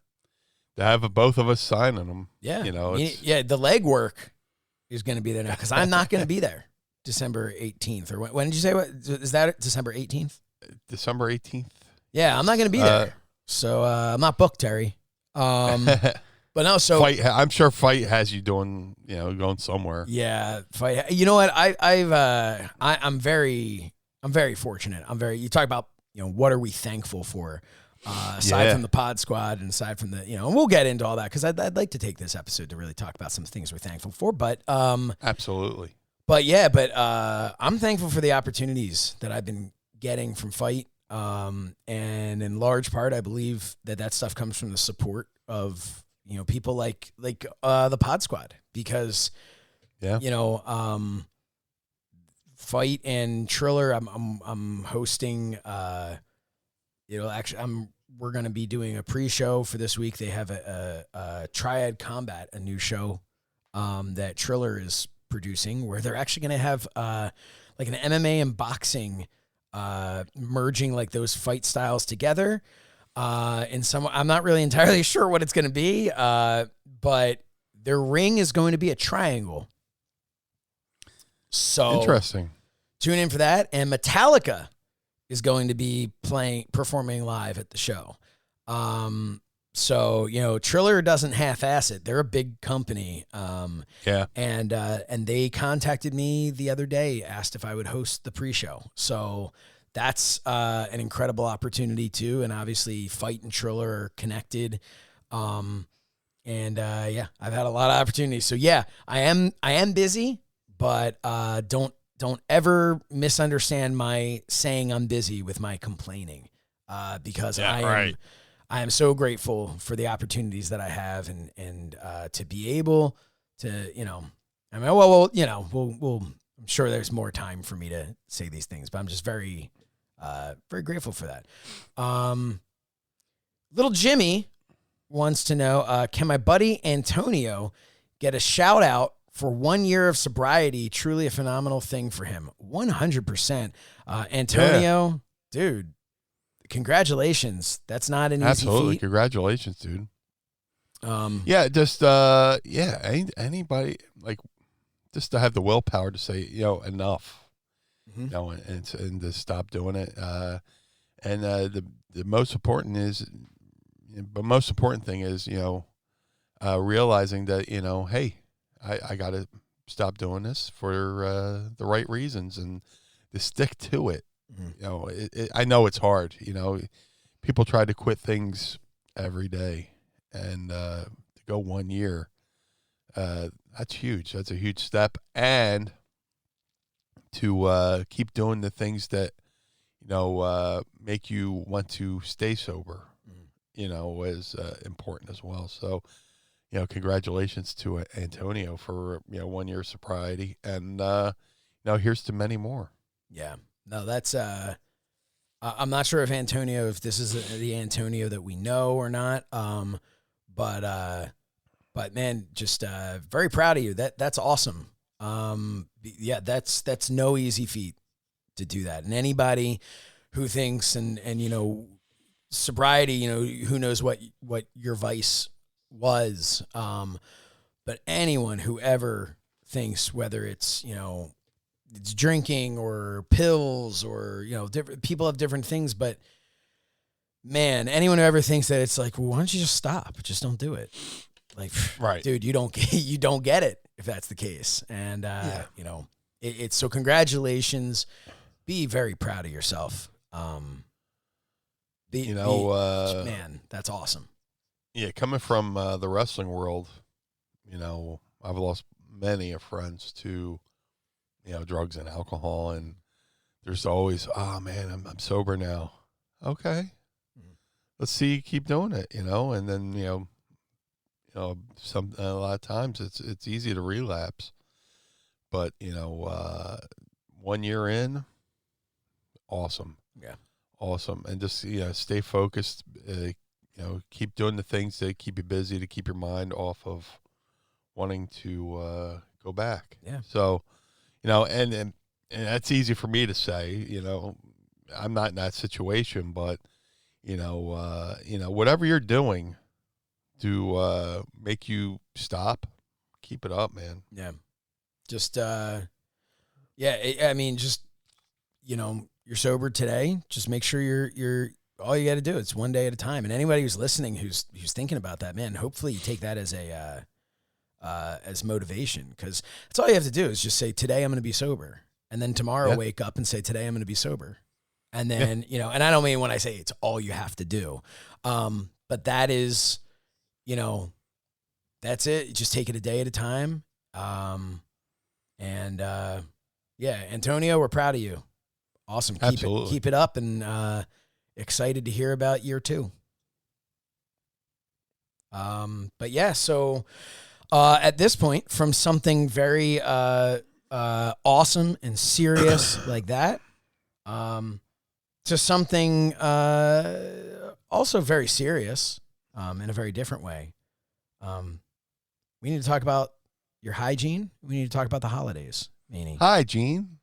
To have both of us signing them.
Yeah.
The
legwork is going to be there now because I'm not going to be there December 18th. Or when did you say, what is that, December 18th?
December 18th.
Yeah, I'm not going to be there. So I'm not booked, Terry. But no, so
Fight. I'm sure Fight has you doing, going somewhere.
Yeah, Fight. You know what? I'm very fortunate. You talk about, what are we thankful for? Aside from the Pod Squad and aside from the, and we'll get into all that because I'd like to take this episode to really talk about some things we're thankful for. But
absolutely.
But I'm thankful for the opportunities that I've been getting from Fight, and in large part, I believe that stuff comes from the support of people like the Pod Squad because Fight and Triller. I'm hosting. We're going to be doing a pre-show for this week. They have a Triad Combat, a new show that Triller is producing, where they're actually going to have like an MMA and boxing merging like those fight styles together. I'm not really entirely sure what it's going to be, but their ring is going to be a triangle. So
interesting.
Tune in for that. And Metallica is going to be performing live at the show. So, Triller doesn't half-ass it. They're a big company. And they contacted me the other day, asked if I would host the pre-show. So that's an incredible opportunity too. And obviously Fight and Triller are connected. I've had a lot of opportunities. So yeah, I am busy, but don't ever misunderstand my saying I'm busy with my complaining, because I am so grateful for the opportunities that I have and to be able to, I'm sure there's more time for me to say these things, but I'm just very, very grateful for that. Little Jimmy wants to know, can my buddy Antonio get a shout out for 1 year of sobriety? Truly a phenomenal thing for him. 100%. Antonio, dude, congratulations. That's not an easy feat.
Congratulations, dude. Anybody, like, just to have the willpower to say, enough, and to stop doing it. The most important thing is, realizing that, hey, I got to stop doing this for the right reasons and to stick to it. You know, I know it's hard. You know, people try to quit things every day, and to go 1 year, that's huge. That's a huge step, and to keep doing the things that make you want to stay sober. You know, is important as well. So, you know, congratulations to Antonio for 1 year sobriety, and here's to many more.
Yeah. No, that's I'm not sure if this is the Antonio that we know or not. But man, just very proud of you. That's awesome. Yeah, that's no easy feat to do that. And anybody who thinks and sobriety, who knows what your vice was. But anyone who ever thinks, whether it's, it's drinking or pills or, different people have different things, but man, anyone who ever thinks that it's like, well, why don't you just stop? Just don't do it. Like,
right.
Dude, you don't get it if that's the case. And, it's so congratulations. Be very proud of yourself. Man, that's awesome.
Yeah. Coming from the wrestling world, I've lost many of friends to, drugs and alcohol, and there's always, oh man, I'm sober now. Okay. Let's see, keep doing it, and then, a lot of times it's easy to relapse, but 1 year in, awesome.
Yeah.
Awesome. And just, stay focused, keep doing the things that keep you busy, to keep your mind off of wanting to go back.
Yeah.
So, and that's easy for me to say, I'm not in that situation, but, whatever you're doing to make you stop, keep it up, man.
Yeah. Just, you're sober today. Just make sure you're all you got to do. It's one day at a time. And anybody who's listening, who's thinking about that, man, hopefully you take that as as motivation, because that's all you have to do is just say, today I'm going to be sober. And then tomorrow wake up and say, today I'm going to be sober. And then, and I don't mean when I say it's all you have to do. But that is, that's it. You just take it a day at a time. Antonio, we're proud of you. Awesome. Keep it up, and excited to hear about year 2. So at this point, from something very awesome and serious like that, to something also very serious in a very different way. We need to talk about your hygiene. We need to talk about the holidays, Meanie.
Hygiene.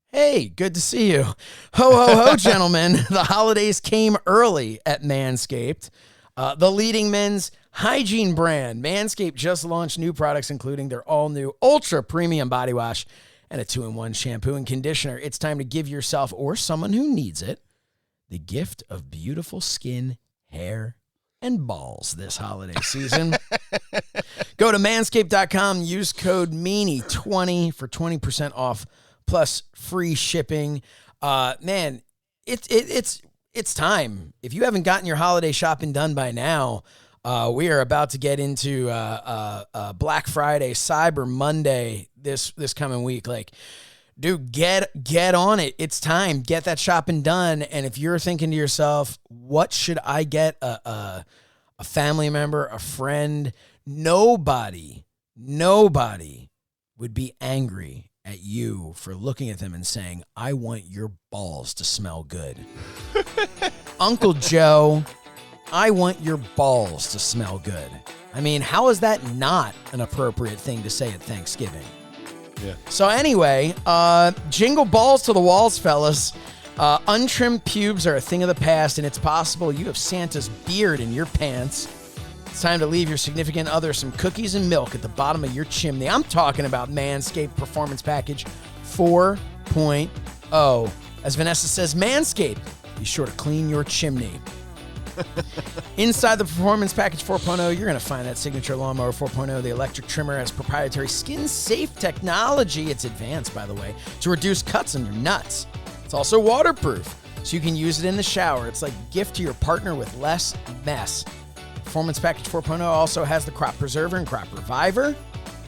Hey, good to see you. Ho, ho, ho, gentlemen. The holidays came early at Manscaped. The leading men's hygiene brand. Manscaped just launched new products, including their all-new Ultra Premium Body Wash and a 2-in-1 shampoo and conditioner. It's time to give yourself, or someone who needs it, the gift of beautiful skin, hair, and balls this holiday season. Go to manscaped.com, use code MEANIE20 for 20% off plus free shipping. Man, it's time. If you haven't gotten your holiday shopping done by now, we are about to get into Black Friday, Cyber Monday this coming week. Like, dude, get on it. It's time. Get that shopping done. And if you're thinking to yourself, what should I get a family member, a friend? Nobody would be angry at you for looking at them and saying, I want your balls to smell good. Uncle Joe, I want your balls to smell good. I mean, how is that not an appropriate thing to say at Thanksgiving?
Yeah.
So anyway, jingle balls to the walls, fellas. Untrimmed pubes are a thing of the past, and it's possible you have Santa's beard in your pants. It's time to leave your significant other some cookies and milk at the bottom of your chimney. I'm talking about Manscaped Performance Package 4.0. As Vanessa says, Manscaped, be sure to clean your chimney. Inside the Performance Package 4.0, you're going to find that signature lawnmower 4.0. The electric trimmer has proprietary skin-safe technology. It's advanced, by the way, to reduce cuts on your nuts. It's also waterproof, so you can use it in the shower. It's like a gift to your partner with less mess. Performance Package 4.0 also has the Crop Preserver and Crop Reviver.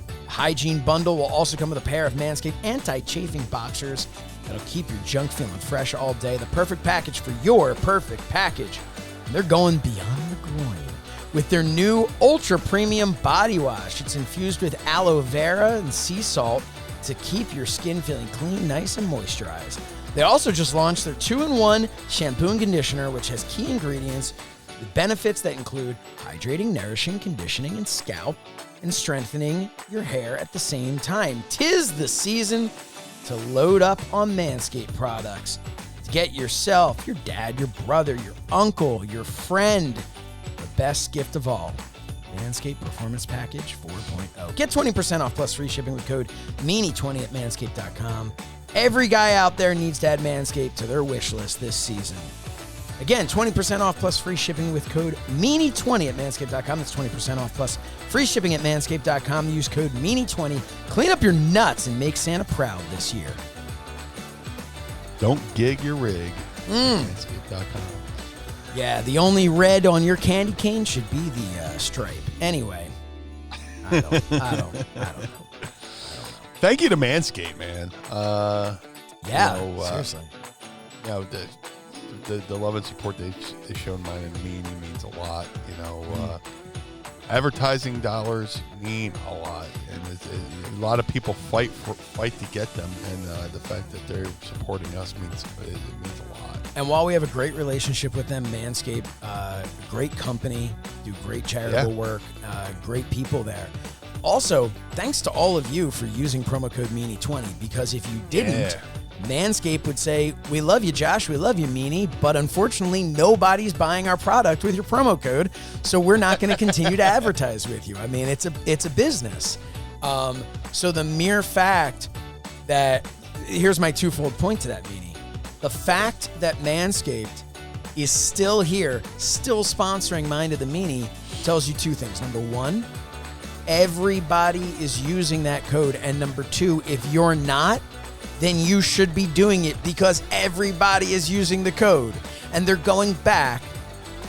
The Hygiene Bundle will also come with a pair of Manscaped anti-chafing boxers that'll keep your junk feeling fresh all day. The perfect package for your perfect package. And they're going beyond the groin with their new Ultra Premium Body Wash. It's infused with aloe vera and sea salt to keep your skin feeling clean, nice, and moisturized. They also just launched their 2-in-1 shampoo and conditioner, which has key ingredients with benefits that include hydrating, nourishing, conditioning, and scalp, and strengthening your hair at the same time. 'Tis the season to load up on Manscaped products. To get yourself, your dad, your brother, your uncle, your friend, the best gift of all. Manscaped Performance Package 4.0. Get 20% off plus free shipping with code Meanie20 at manscaped.com. Every guy out there needs to add Manscaped to their wish list this season. Again, 20% off plus free shipping with code Meanie20 at manscaped.com. That's 20% off plus free shipping at manscaped.com. Use code Meanie20. Clean up your nuts and make Santa proud this year.
Don't gig your rig. Manscaped.com.
Yeah, the only red on your candy cane should be the stripe. Anyway, I don't know.
Thank you to Manscaped, man.
Seriously.
You know, the love and support they've shown mine and Meanie means a lot. You know, advertising dollars mean a lot, and a lot of people fight to get them, and the fact that they're supporting us means a lot.
And while we have a great relationship with them, Manscaped, great company, do great charitable work, great people there. Also, thanks to all of you for using promo code Meanie20, because if you didn't, Manscaped would say, we love you, Josh, we love you, Meanie, but unfortunately, nobody's buying our product with your promo code, so we're not going to continue to advertise with you. I mean, it's a business. So the mere fact that, here's my twofold point to that, Meanie. The fact that Manscaped is still here, still sponsoring Mind of the Meanie, tells you two things. Number one, everybody is using that code. And number two, if you're not, then you should be doing it because everybody is using the code. And they're going back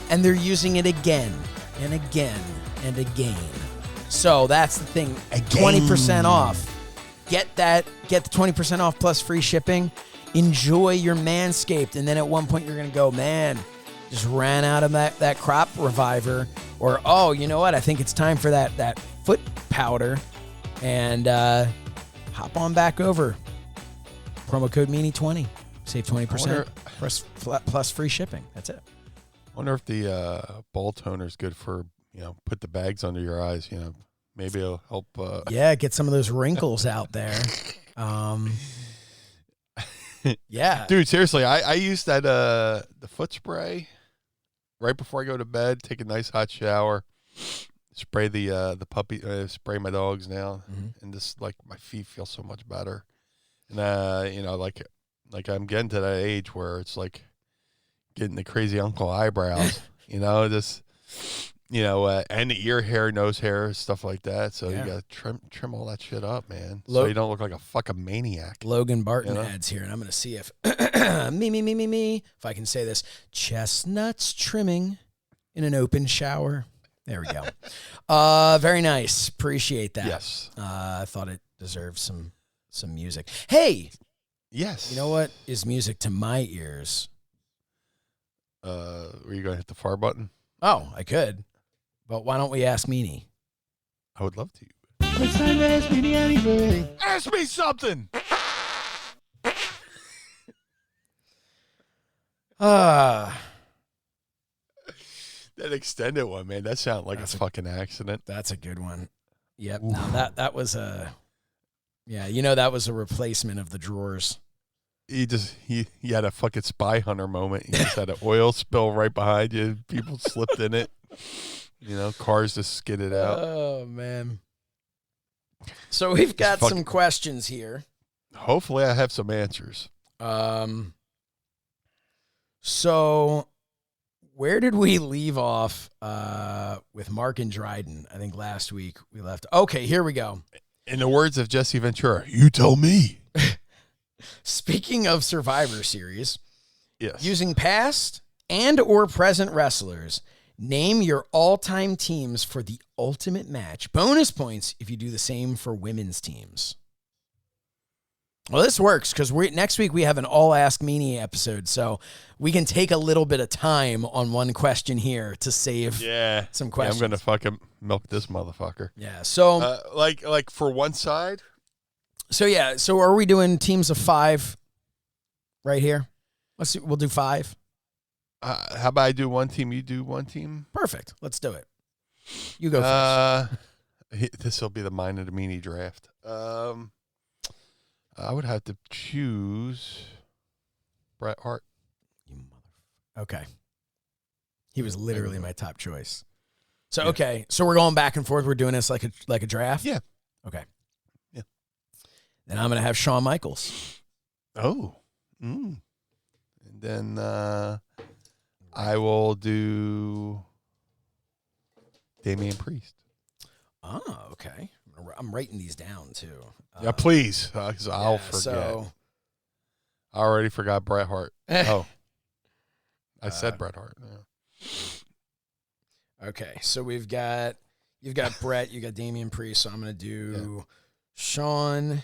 and they're using it again and again and again. So that's the thing. 20% off. Get the 20% off plus free shipping. Enjoy your Manscaped. And then at one point you're going to go, man, just ran out of that crop reviver. Or, oh, you know what? I think it's time for that foot powder. And hop on back over. Promo code Meanie20. Save 20% plus free shipping. That's it.
I wonder if the ball toner is good for, put the bags under your eyes. Maybe it'll help.
Get some of those wrinkles out there. Yeah.
Dude, seriously, I use that the foot spray right before I go to bed, take a nice hot shower, spray the puppy, spray my dogs now, and just like my feet feel so much better. And like I'm getting to that age where it's like getting the crazy uncle eyebrows, just and the ear hair, nose hair, stuff like that. So you got to trim all that shit up, man. So you don't look like a fucking maniac.
Logan Barton adds here, and I'm going to see if me, if I can say this, chestnuts trimming in an open shower. There we go. Very nice. Appreciate that.
Yes.
I thought it deserved some music. Hey.
Yes.
You know what is music to my ears?
Were you going to hit the far button?
Oh, I could. But why don't we ask Meanie?
I would love to. It's time to ask Meanie anything. Ask me something. That extended one, man. That sounded like a fucking accident.
That's a good one. Yep. No, that was a. Yeah, that was a replacement of the drawers.
He had a fucking spy hunter moment. He just had an oil spill right behind you. People slipped in it. Cars just skidded out.
Oh, man. So we've got some questions here.
Hopefully I have some answers.
So where did we leave off with Mark and Dryden? I think last week we left. Okay, here we go.
In the words of Jesse Ventura, you tell me.
Speaking of Survivor Series,
Yes.
using past and or present wrestlers, name your all-time teams for the ultimate match. Bonus points if you do the same for women's teams. Well, this works because next week we have an All Ask Meanie episode, so we can take a little bit of time on one question here to save some questions.
Yeah, I'm gonna fucking milk this motherfucker.
Yeah. So,
like for one side.
So are we doing teams of 5 right here? We'll do 5.
How about I do one team, you do one team?
Perfect. Let's do it. You go first.
This will be the Mind of the Meanie draft. I would have to choose Bret Hart.
You motherfucker. Okay. He was literally my top choice. So, okay. So we're going back and forth. We're doing this like a draft?
Yeah.
Okay.
Yeah.
Then I'm going to have Shawn Michaels.
Oh. And then I will do Damian Priest.
Oh, okay. I'm writing these down, too.
Yeah, please, because I'll forget.
So,
I already forgot Bret Hart. Oh. I said Bret Hart. Yeah.
Okay, so you've got Bret, you got Damian Priest, so I'm going to do Shawn,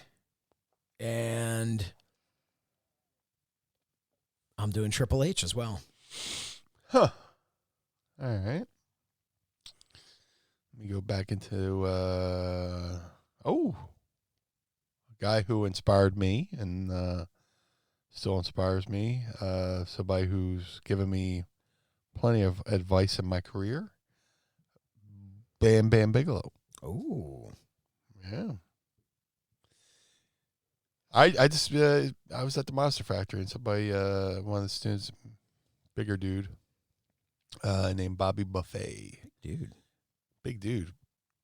and I'm doing Triple H as well.
Huh. All right. Let me go back into a guy who inspired me and still inspires me. Somebody who's given me plenty of advice in my career. Bam Bam Bigelow.
Oh.
Yeah. I just I was at the Monster Factory and somebody one of the students, bigger dude, named Bobby Buffet. Big dude,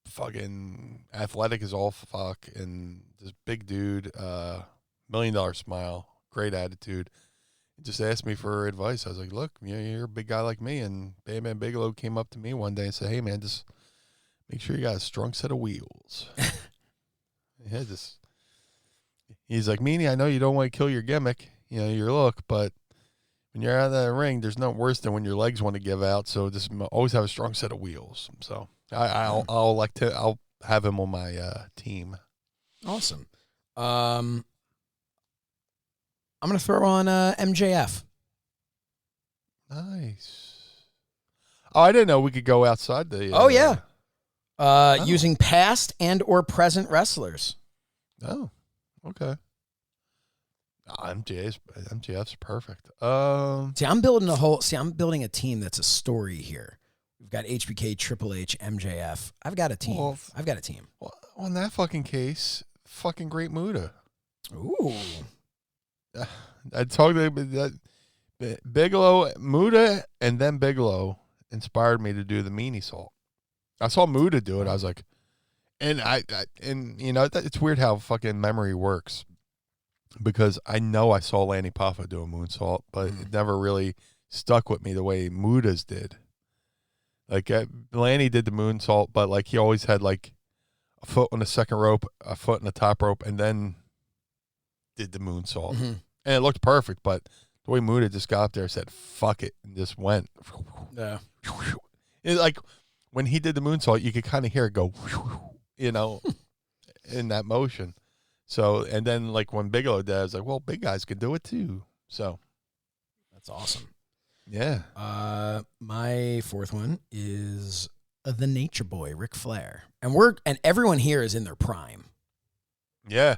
fucking athletic as all fuck, and this big dude, $1 million smile, great attitude. He just asked me for advice. I was like, look, you're a big guy like me, and Bam Bam Bigelow came up to me one day and said, hey man, just make sure you got a strong set of wheels. He's like, Meanie, I know you don't want to kill your gimmick, your look, but when you're out of the ring, there's nothing worse than when your legs want to give out. So just always have a strong set of wheels. So I'll have him on my team.
Awesome. I'm gonna throw on MJF.
Nice. Oh, I didn't know we could go outside the.
Using past and or present wrestlers.
Oh, okay. MJF's perfect.
I'm building a team that's a story here. We've got HBK, Triple H, MJF. I've got a team. Well,
in that fucking case, fucking Great Muta.
Ooh.
I talked about that. Bigelow, Muta, and then Bigelow inspired me to do the meaniesault. I saw Muta do it. I was like, and it's weird how fucking memory works. Because I know I saw Lanny Poffo do a moonsault, but it never really stuck with me the way Muta's did. Like Lanny did the moonsault, but like he always had like a foot on the second rope, a foot on the top rope, and then did the moonsault, and it looked perfect. But the way Muta just got up there, and said "fuck it," and just went.
Yeah.
It's like when he did the moonsault, you could kind of hear it go, in that motion. So, and then like when Bigelow did, I was like, well, big guys can do it too. So
that's awesome.
Yeah.
My fourth one is the Nature Boy, Ric Flair. And everyone here is in their prime.
Yeah.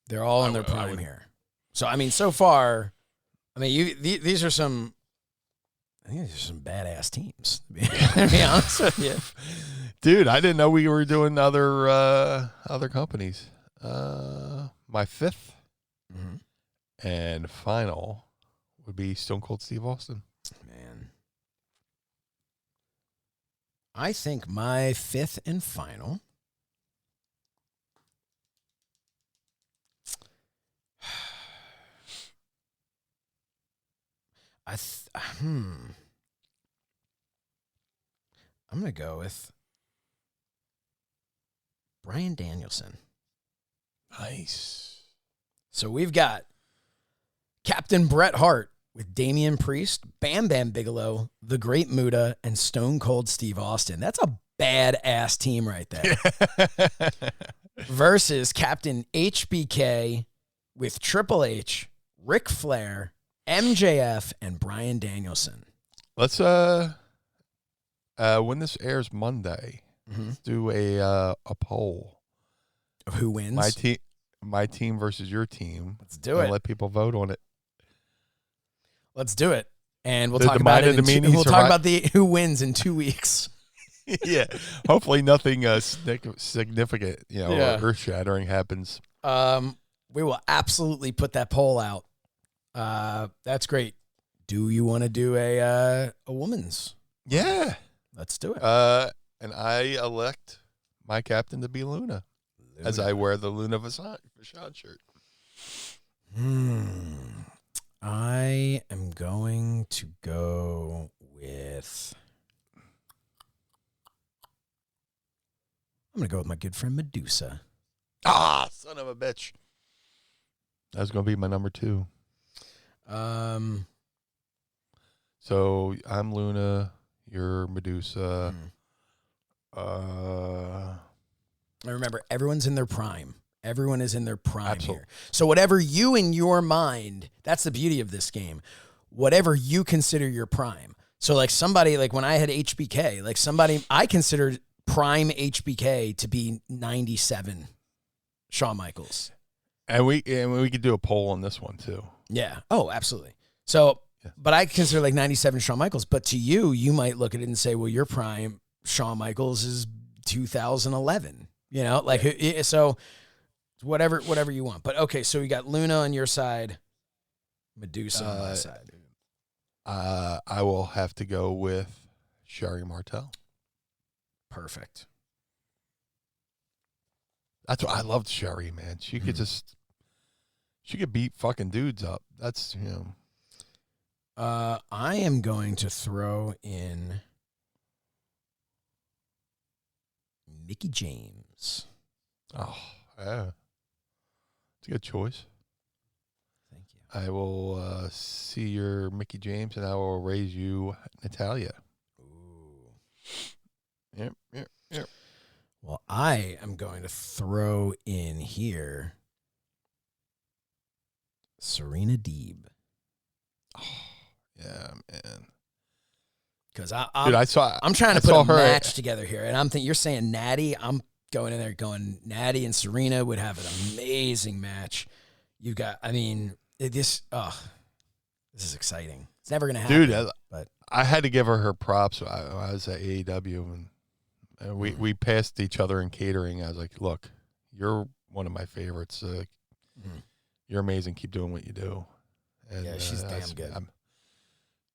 They're all in their prime here. So, I mean, so far, these are some, I think these are some badass teams, to be honest with you.
Dude, I didn't know we were doing other companies. My fifth and final would be Stone Cold Steve Austin.
Man. I think my fifth and final I'm going to go with Bryan Danielson.
Nice.
So we've got Captain Bret Hart with Damian Priest, Bam Bam Bigelow, The Great Muta, and Stone Cold Steve Austin. That's a badass team right there. Versus Captain HBK with Triple H, Ric Flair, MJF, and Bryan Danielson.
Let's when this airs Monday, let's do a poll
of who wins.
My team versus your team.
Let's do it.
Let people vote on it.
Let's do it, and we'll talk about it. We'll talk about who wins in 2 weeks.
Yeah, hopefully nothing significant, or earth-shattering happens.
We will absolutely put that poll out. That's great. Do you want to do a woman's?
Yeah,
let's do it.
And I elect my captain to be Luna. As I wear the Luna Vachon shirt.
I am going to go with... I'm going to go with my good friend Medusa.
Ah, son of a bitch. That's going to be my number 2. So I'm Luna, you're Medusa.
I remember everyone's in their prime. Everyone is in their prime
Absolutely.
here. So whatever you in your mind, that's the beauty of this game. Whatever you consider your prime. So like somebody, like when I had HBK, like somebody, I considered prime HBK to be 97 Shawn Michaels.
And we could do a poll on this one too.
Yeah. Oh, absolutely. So, but I consider like 97 Shawn Michaels. But to you, you might look at it and say, well, your prime Shawn Michaels is 2011. So whatever you want. But okay, so we got Luna on your side, Medusa on my side.
I will have to go with Sherry Martel.
Perfect.
That's what I loved Sherry, man. She could she could beat fucking dudes up. That's,
I am going to throw in Mickie James.
Oh, yeah. It's a good choice.
Thank you.
I will see your Mickie James, and I will raise you Natalia.
Ooh.
Yep.
Well, I am going to throw in here Serena Deeb.
Oh, yeah, man.
Because
I'm
trying to put a match together here, and I'm thinking you're saying Natty. I'm going in there going Natty and Serena would have an amazing match. You've got, this is exciting. It's never going to happen.
Dude,
but
I had to give her props. I was at AEW, and we passed each other in catering. I was like, look, you're one of my favorites. You're amazing. Keep doing what you do. And,
yeah, she's damn good.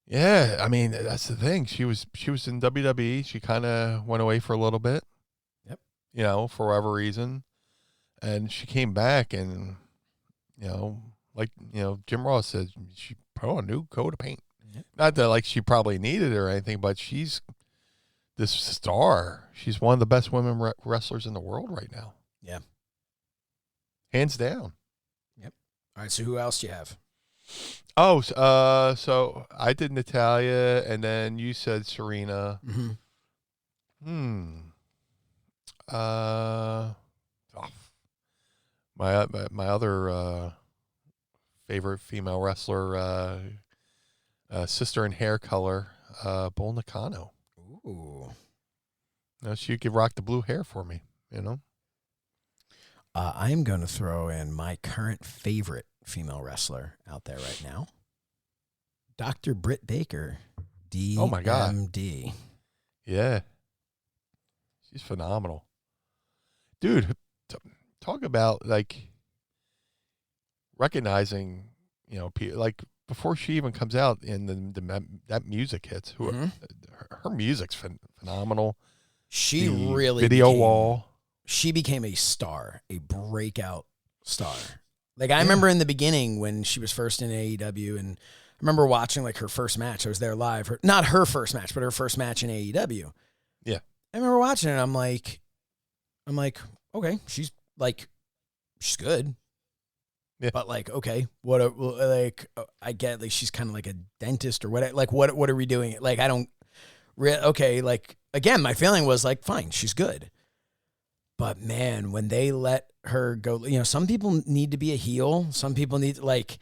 That's the thing. She was in WWE. She kind of went away for a little bit. Yep. For whatever reason. And she came back and, Jim Ross said, she put on a new coat of paint. Yep. Not that she probably needed it or anything, but she's this star. She's one of the best women wrestlers in the world right now.
Yeah.
Hands down.
Yep. All right. So who else do you have?
Oh, so I did Natalia, and then you said Serena. My other favorite female wrestler, sister in hair color, Bull Nakano.
Ooh.
She could rock the blue hair for me,
I'm going to throw in my current favorite female wrestler out there right now, Dr. Britt Baker, DMD.
Oh, my God. Yeah. She's phenomenal. Dude, talk about, recognizing, before she even comes out and that music hits, her music's phenomenal.
She really
video wall.
She became a star, a breakout star. I remember in the beginning when she was first in AEW, and I remember watching her first match. I was there live. Not her first match, but her first match in AEW.
Yeah.
I remember watching it. I'm like, okay, she's good.
Yeah.
But like, okay, I get like she's kind of like a dentist or what? Like, what are we doing? Like, I don't. Okay, like again, my feeling was like, fine, she's good. But man, when they let her go, some people need to be a heel. Some people need like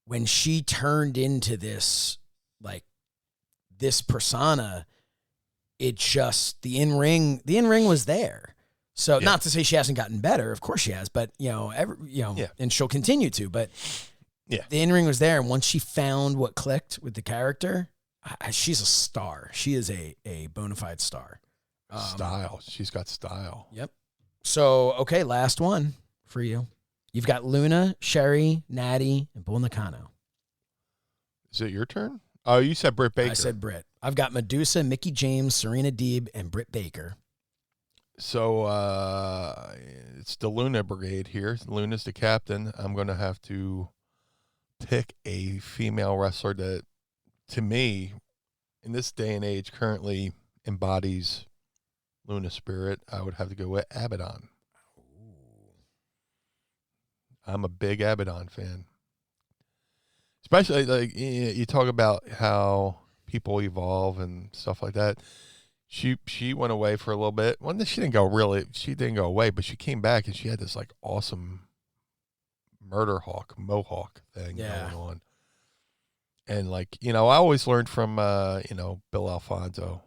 when she turned into this persona, it just the in ring was there. So not to say she hasn't gotten better, of course she has, but and she'll continue to. But the in ring was there, and once she found what clicked with the character, she's a star. She is a bona fide star.
Style. She's got style.
Yep. So okay, last one for you. You've got Luna, Sherry, Natty, and Bull Nakano.
Is it your turn? Oh, you said Britt Baker.
I said Britt. I've got Medusa, Mickie James, Serena Deeb, and Britt Baker.
So it's the Luna Brigade here. Luna's the captain. I'm going to have to pick a female wrestler that, to me, in this day and age, currently embodies Luna spirit. I would have to go with Abaddon. I'm a big Abaddon fan. Especially, like, you talk about how people evolve and stuff like that. She went away for a little bit. Well, she didn't go away, but she came back and she had this like awesome murder hawk, mohawk thing going on. And like, I always learned from, Bill Alfonso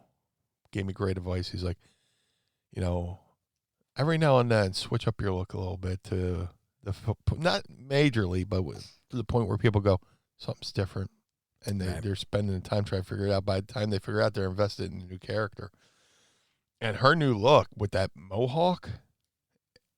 gave me great advice. He's like, every now and then switch up your look a little bit to not majorly, but to the point where people go, something's different. And they're spending the time trying to figure it out. By the time they figure out, they're invested in a new character. And her new look with that mohawk,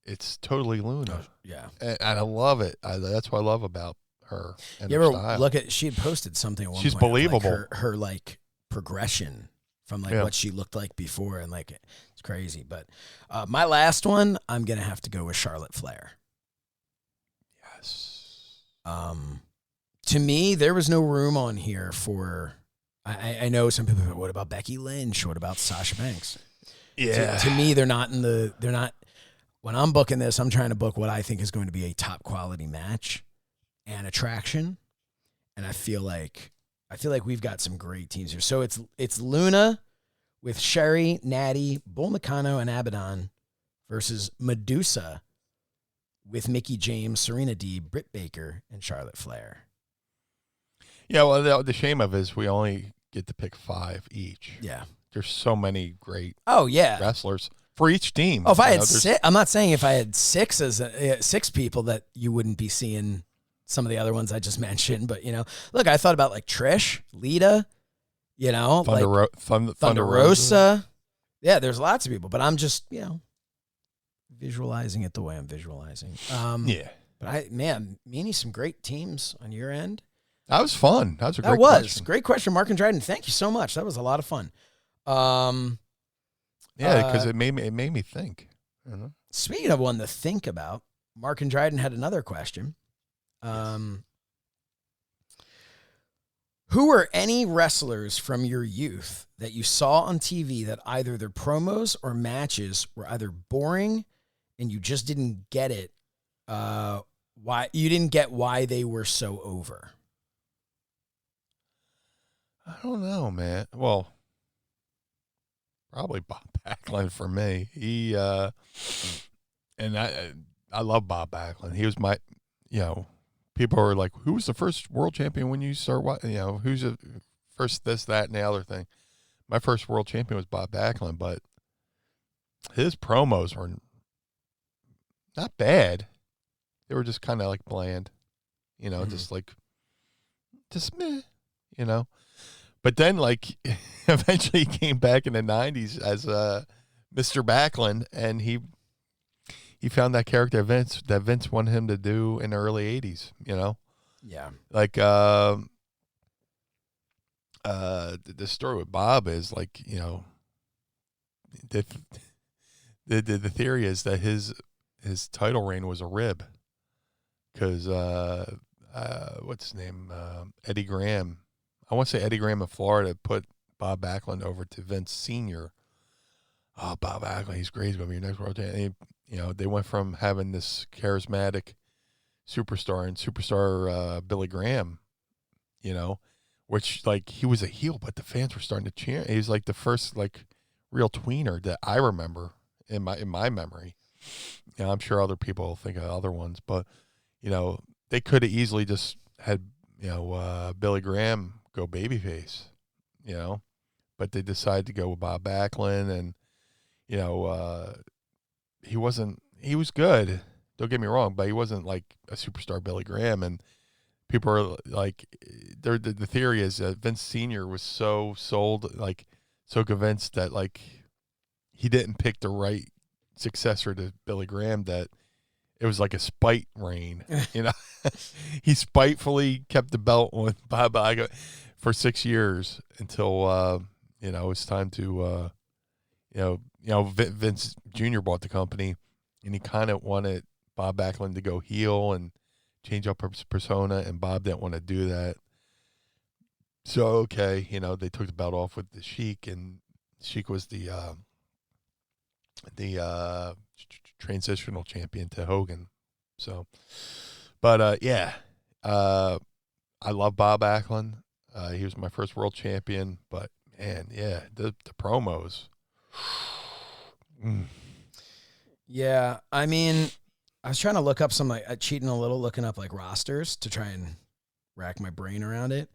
it's totally Luna.
Yeah.
And I love it. That's what I love about her. And
you
her
ever
style.
look at, she had posted something at one
She's
point.
believable.
Like her like progression from like what she looked like before. And like, it's crazy. But my last one, I'm going to have to go with Charlotte Flair.
Yes.
To me, there was no room on here for. I know some people. What about Becky Lynch? What about Sasha Banks?
Yeah.
To me, they're not. When I'm booking this, I'm trying to book what I think is going to be a top quality match and attraction. And I feel like we've got some great teams here. So it's Luna with Sherry, Natty, Bull Nakano, and Abaddon versus Medusa with Mickie James, Serena Deeb, Britt Baker, and Charlotte Flair.
Yeah, well, the shame of it is we only get to pick 5 each.
Yeah.
There's so many great
wrestlers
for each team.
Oh, if I had 6, I'm not saying if I had 6 people that you wouldn't be seeing some of the other ones I just mentioned, but look, I thought about like Trish, Lita, Thunder Rosa. Yeah, there's lots of people, but I'm just, visualizing it the way I'm visualizing. But Meanie, some great teams on your end.
That was fun. That was a great question.
Great question, Mark and Dryden. Thank you so much. That was a lot of fun.
Because it made me think.
Speaking of one to think about, Mark and Dryden had another question. Who are any wrestlers from your youth that you saw on TV that either their promos or matches were either boring and you just didn't get it? Why you didn't get why they were so over?
I don't know, man. Well, probably Bob Backlund for me. He and I love Bob Backlund. He was my, people are like, who was the first world champion when you start watching? Who's the first this, that, and the other thing? My first world champion was Bob Backlund, but his promos were not bad. They were just kind of like bland, just meh, But then, like, eventually he came back in the 90s as Mr. Backlund, and he found that character that Vince wanted him to do in the early 80s,
Yeah.
Like, the story with Bob is, like, the theory is that his title reign was a rib. Because, what's his name? Eddie Graham. I want to say Eddie Graham in Florida put Bob Backlund over to Vince Sr. Oh, Bob Backlund, he's great. He's going to be your next world champion. They went from having this charismatic Superstar and Superstar Billy Graham, which like he was a heel, but the fans were starting to cheer. He was like the first like real tweener that I remember in my memory. I'm sure other people think of other ones, but they could have easily just had Billy Graham go babyface, but they decided to go with Bob Backlund, and he was good. Don't get me wrong, but he wasn't like a superstar Billy Graham. And people are like, the theory is that Vince Sr. was so sold, like so convinced that like he didn't pick the right successor to Billy Graham, that it was like a spite reign. He spitefully kept the belt on Bob for 6 years until it was time to Vince Jr. bought the company, and he kind of wanted Bob Backlund to go heel and change up his persona, and Bob didn't want to do that. So okay, they took the belt off with the Sheik, and Sheik was the transitional champion to Hogan. So, but I love Bob Backlund. He was my first world champion, but man, the promos.
Yeah, I mean, I was trying to look up some, like, cheating a little, looking up like rosters to try and rack my brain around it.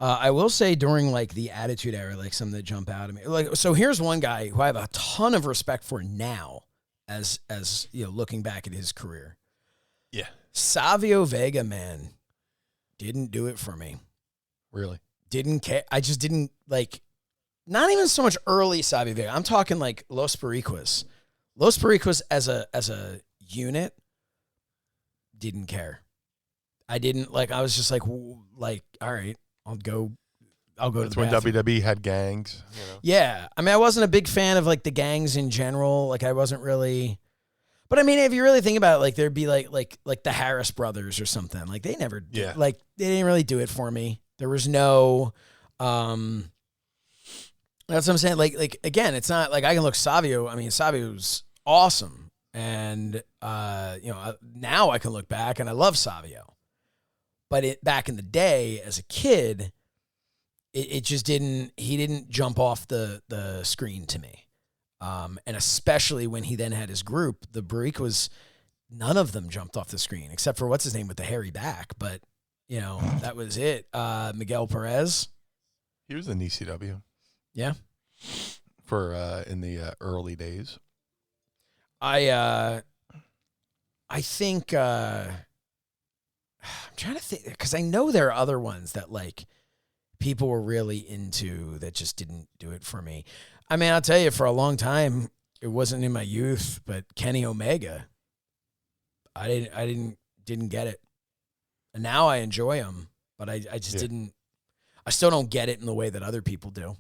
I will say during like the Attitude Era, like some that jump out at me. Like, so here's one guy who I have a ton of respect for now, as looking back at his career.
Yeah,
Savio Vega, man, didn't do it for me.
Really?
Didn't care. I just didn't like. Not even so much early Savio Vega. I'm talking like Los Periquas. Los Periquas as a unit, didn't care. I didn't like. I was just like, all right, I'll go.
That's
to the
when
bathroom.
WWE had gangs.
Yeah, I mean, I wasn't a big fan of like the gangs in general. Like, I wasn't really. But I mean, if you really think about it, like there'd be like the Harris brothers or something. Like they never did,
Yeah.
like they didn't really do it for me. There was no that's what I'm saying. Like again, it's not like I can look Savio. I mean, Savio's awesome. And now I can look back and I love Savio. But back in the day as a kid, it just didn't jump off the screen to me. And especially when he then had his group, the Bariquas, none of them jumped off the screen except for what's his name with the hairy back. But, that was it. Miguel Perez.
He was in ECW.
Yeah.
For in the early days.
I think I'm trying to think, because I know there are other ones that like people were really into that just didn't do it for me. I mean, I'll tell you, for a long time, it wasn't in my youth, but Kenny Omega, I didn't get it. And now I enjoy him, but I just didn't. I still don't get it in the way that other people do.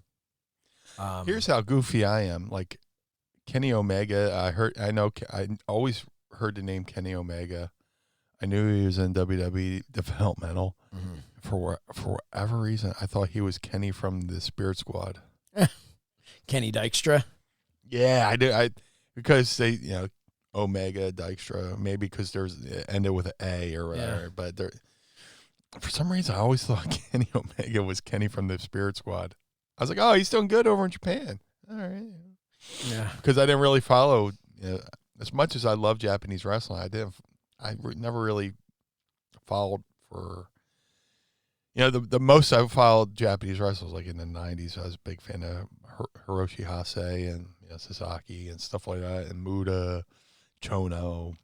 Here's how goofy I am. Like Kenny Omega, I always heard the name Kenny Omega. I knew he was in WWE developmental. Mm-hmm. For whatever reason, I thought he was Kenny from the Spirit Squad.
Kenny Dykstra.
Yeah, I do. Because they, Omega Dykstra, maybe because it ended with an A or whatever. Yeah. But for some reason, I always thought Kenny Omega was Kenny from the Spirit Squad. I was like, oh, he's doing good over in Japan. All right. Yeah. Because I didn't really follow, as much as I love Japanese wrestling, I never really followed for, the most I followed Japanese wrestlers like in the 90s. I was a big fan of Hiroshi Hase and Sasaki and stuff like that, and Muda, Chono.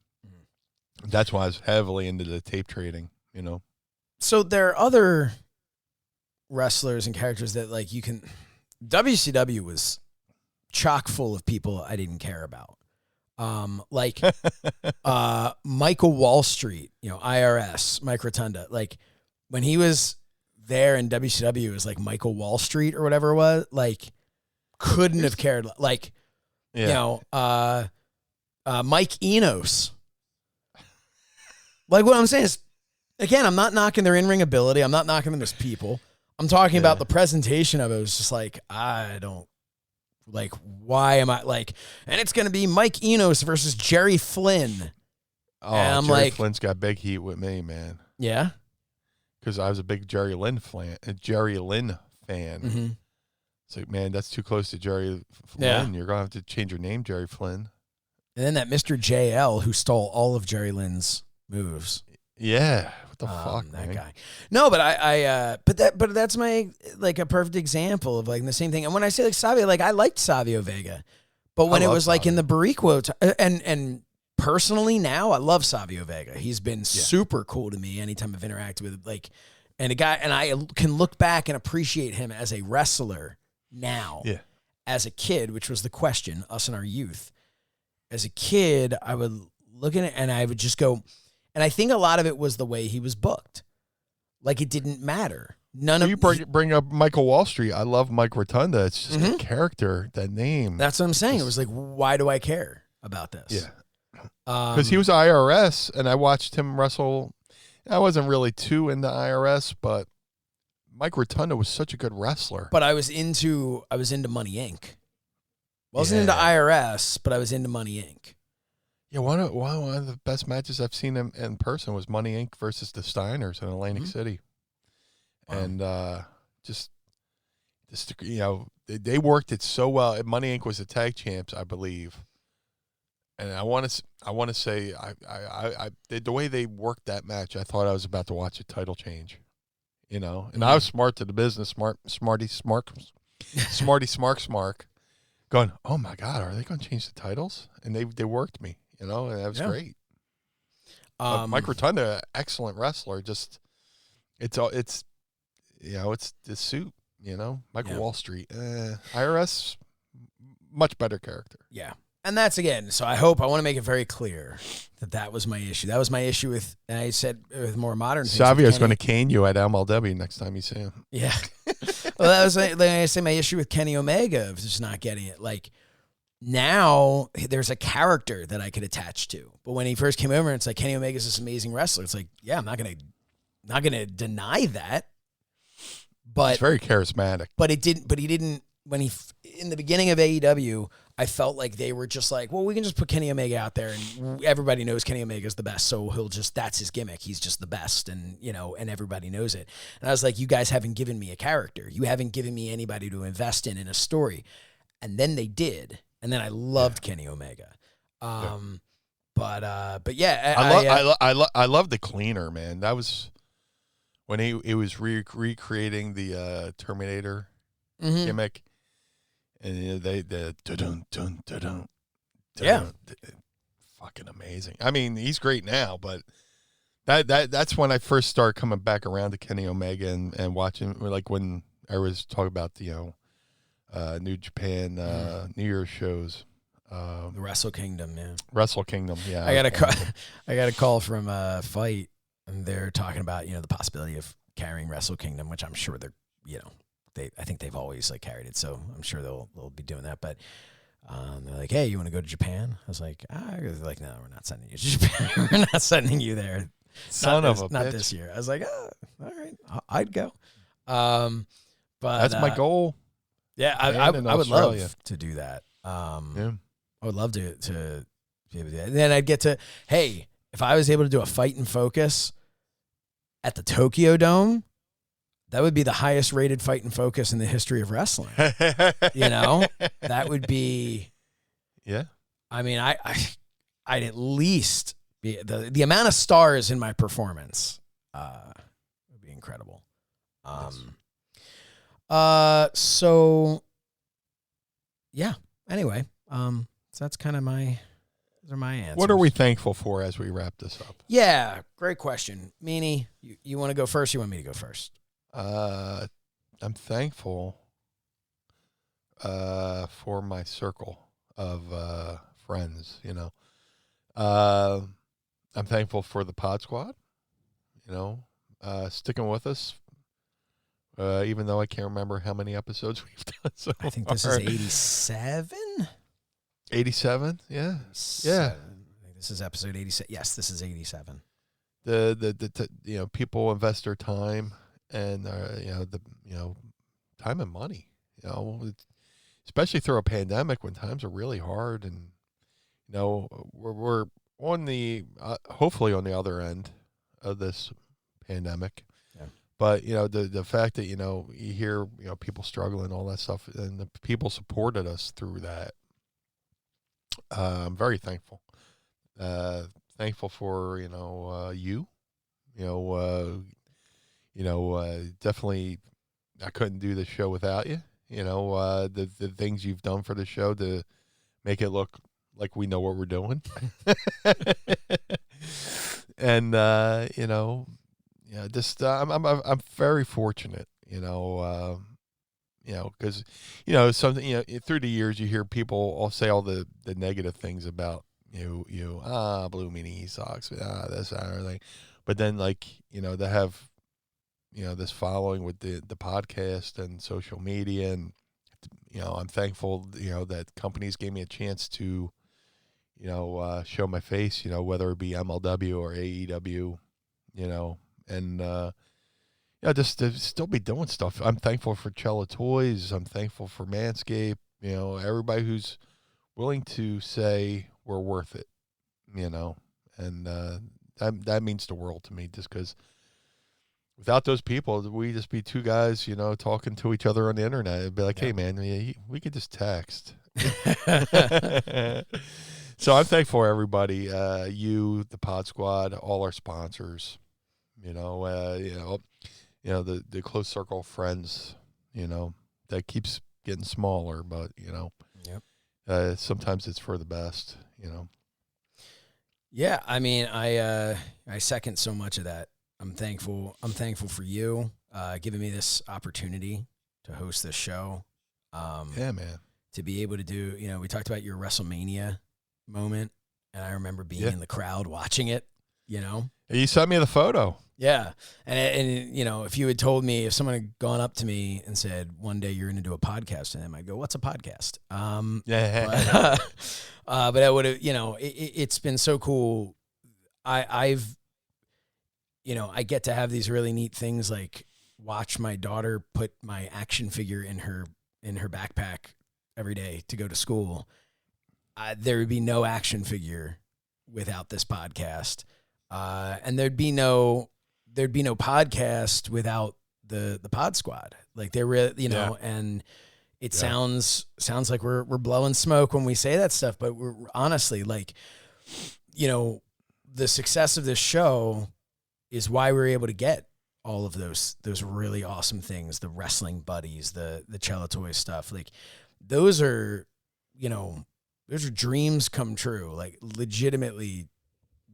That's why I was heavily into the tape trading,
So there are other wrestlers and characters that like you can. WCW was chock full of people I didn't care about. Like Michael Wall Street, IRS, Mike Rotunda. Like when he was there in WCW, it was like Michael Wall Street or whatever it was. Like couldn't have cared. Like, Mike Enos. Like what I'm saying is, again, I'm not knocking their in-ring ability. I'm not knocking them as people. I'm talking about the presentation of it. It was just like, I don't. Like, why am I like, and it's going to be Mike Enos versus Jerry Flynn.
Oh,
And I'm
Jerry
like,
Flynn's got big heat with me, man.
yeah.
Because I was a big Jerry Lynn fan.
Mm-hmm.
It's like, man, that's too close to Jerry
Yeah.
Lynn. You're going to have to change your name, Jerry Flynn.
And then that Mr. JL who stole all of Jerry Lynn's moves.
Yeah. What the fuck,
that
man?
guy. No, but that's my like a perfect example of like the same thing. And when I say like Savio, like I liked Savio Vega, but when it was like in the Barico and personally now I love Savio Vega. He's been super cool to me anytime I've interacted with like and a guy, and I can look back and appreciate him as a wrestler now.
Yeah.
As a kid, which was the question, us in our youth. As a kid, I would look at it and I would just go, and I think a lot of it was the way he was booked. Like it didn't matter.
You bring up Michael Wall Street. I love Mike Rotunda. It's just a character, that name.
That's what I'm saying. It was like, why do I care about this?
Yeah. Because he was IRS, and I watched him wrestle. I wasn't really too into IRS, but Mike Rotunda was such a good wrestler.
But I was into Money Inc. Wasn't into IRS, but I was into Money Inc.
Yeah, one of the best matches I've seen in person was Money Inc. versus the Steiners in Atlantic City. Wow. And just you know, they worked it so well. Money Inc. was the tag champs, I believe. And I want to say the way they worked that match, I thought I was about to watch a title change. You know, and I was smart to the business, smarty smart, going, oh my God, are they going to change the titles? And they worked me, you know, and that was great. Mike Rotunda, excellent wrestler. Just it's you know, it's the suit, you know, Michael Wall Street, IRS, much better character.
Yeah. And that's again, so I want to make it very clear that was my issue. That was my issue with, and I said with more modern things.
Savio's going to cane you at MLW next time you see him.
Yeah. Well, that was like I say my issue with Kenny Omega of just not getting it. Like now there's a character that I could attach to, but when he first came over, it's like Kenny Omega's this amazing wrestler. It's like, yeah, I'm not gonna deny that. But
he's very charismatic.
But he didn't. When he in the beginning of AEW, I felt like they were just like, well, we can just put Kenny Omega out there, and everybody knows Kenny Omega's the best, so that's his gimmick. He's just the best, and you know, and everybody knows it. And I was like, you guys haven't given me a character. You haven't given me anybody to invest in a story. And then they did, and then I loved Kenny Omega. But yeah,
I love the cleaner, man. That was when he was recreating the Terminator gimmick. And they dun dun dun dun, fucking amazing. I mean, he's great now, but that's when I first started coming back around to Kenny Omega and watching, like when I was talking about the New Japan New Year's shows,
the Wrestle Kingdom, man.
Wrestle Kingdom, yeah.
I got a call from Fight, and they're talking about the possibility of carrying Wrestle Kingdom, which I'm sure they're I think they've always like carried it, so I'm sure they'll be doing that. But they're like, "Hey, you want to go to Japan?" I was like, They're like, "No, we're not sending you to Japan. We're not sending you there. Not this year." I was like, "Oh, all right, I'd go." But
that's my goal.
Yeah, I would love to do that. I would love to be able to do that. And then I'd get to, hey, if I was able to do a Fight and Focus at the Tokyo Dome, that would be the highest rated Fight and Focus in the history of wrestling. That would be.
Yeah.
I mean, I'd at least be the amount of stars in my performance would be incredible. So yeah. Anyway, so that's kind of those are my answers.
What are we thankful for as we wrap this up?
Yeah, great question. Meanie, you want to go first? You want me to go first?
I'm thankful for my circle of friends, I'm thankful for the Pod Squad, sticking with us, even though I can't remember how many episodes we've done so
I think
far.
This is 87?
87, yeah.
87.
Yeah.
I think this is episode 87. Yes, this is 87.
The people invest their time and time and money, especially through a pandemic when times are really hard, and we're on the hopefully on the other end of this pandemic.
Yeah.
But the fact that you hear people struggling, all that stuff, and the people supported us through that. I'm very thankful. Thankful for you. Definitely, I couldn't do this show without you. The things you've done for the show to make it look like we know what we're doing. And just I'm very fortunate, because something through the years you hear people all say all the negative things about Blue Meanie sucks, this, that, and everything, but then to have this following with the podcast and social media, and I'm thankful that companies gave me a chance to show my face, whether it be MLW or AEW, and just to still be doing stuff. I'm thankful for Cella Toys. I'm thankful for Manscaped. Everybody who's willing to say we're worth it. And that means the world to me. Just because without those people, we just be two guys, talking to each other on the internet. It'd be like, hey man, we could just text. So I'm thankful for everybody. You, the Pod Squad, all our sponsors. The close circle of friends, that keeps getting smaller, but sometimes it's for the best,
Yeah, I mean, I second so much of that. I'm thankful for you giving me this opportunity to host this show.
Yeah, man.
To be able to do, we talked about your WrestleMania moment, and I remember being in the crowd watching it.
You sent me the photo.
Yeah. And if you had told me, if someone had gone up to me and said, one day you're going to do a podcast, and I'd go, what's a podcast? But I would have, it's been so cool. I get to have these really neat things, like watch my daughter put my action figure in her backpack every day to go to school. There would be no action figure without this podcast. And there'd be no podcast without the Pod Squad. Like they're really, and it sounds like we're blowing smoke when we say that stuff, but we're honestly the success of this show is why we're able to get all of those really awesome things, the wrestling buddies, the Cella Toys stuff. Like those are dreams come true, like legitimately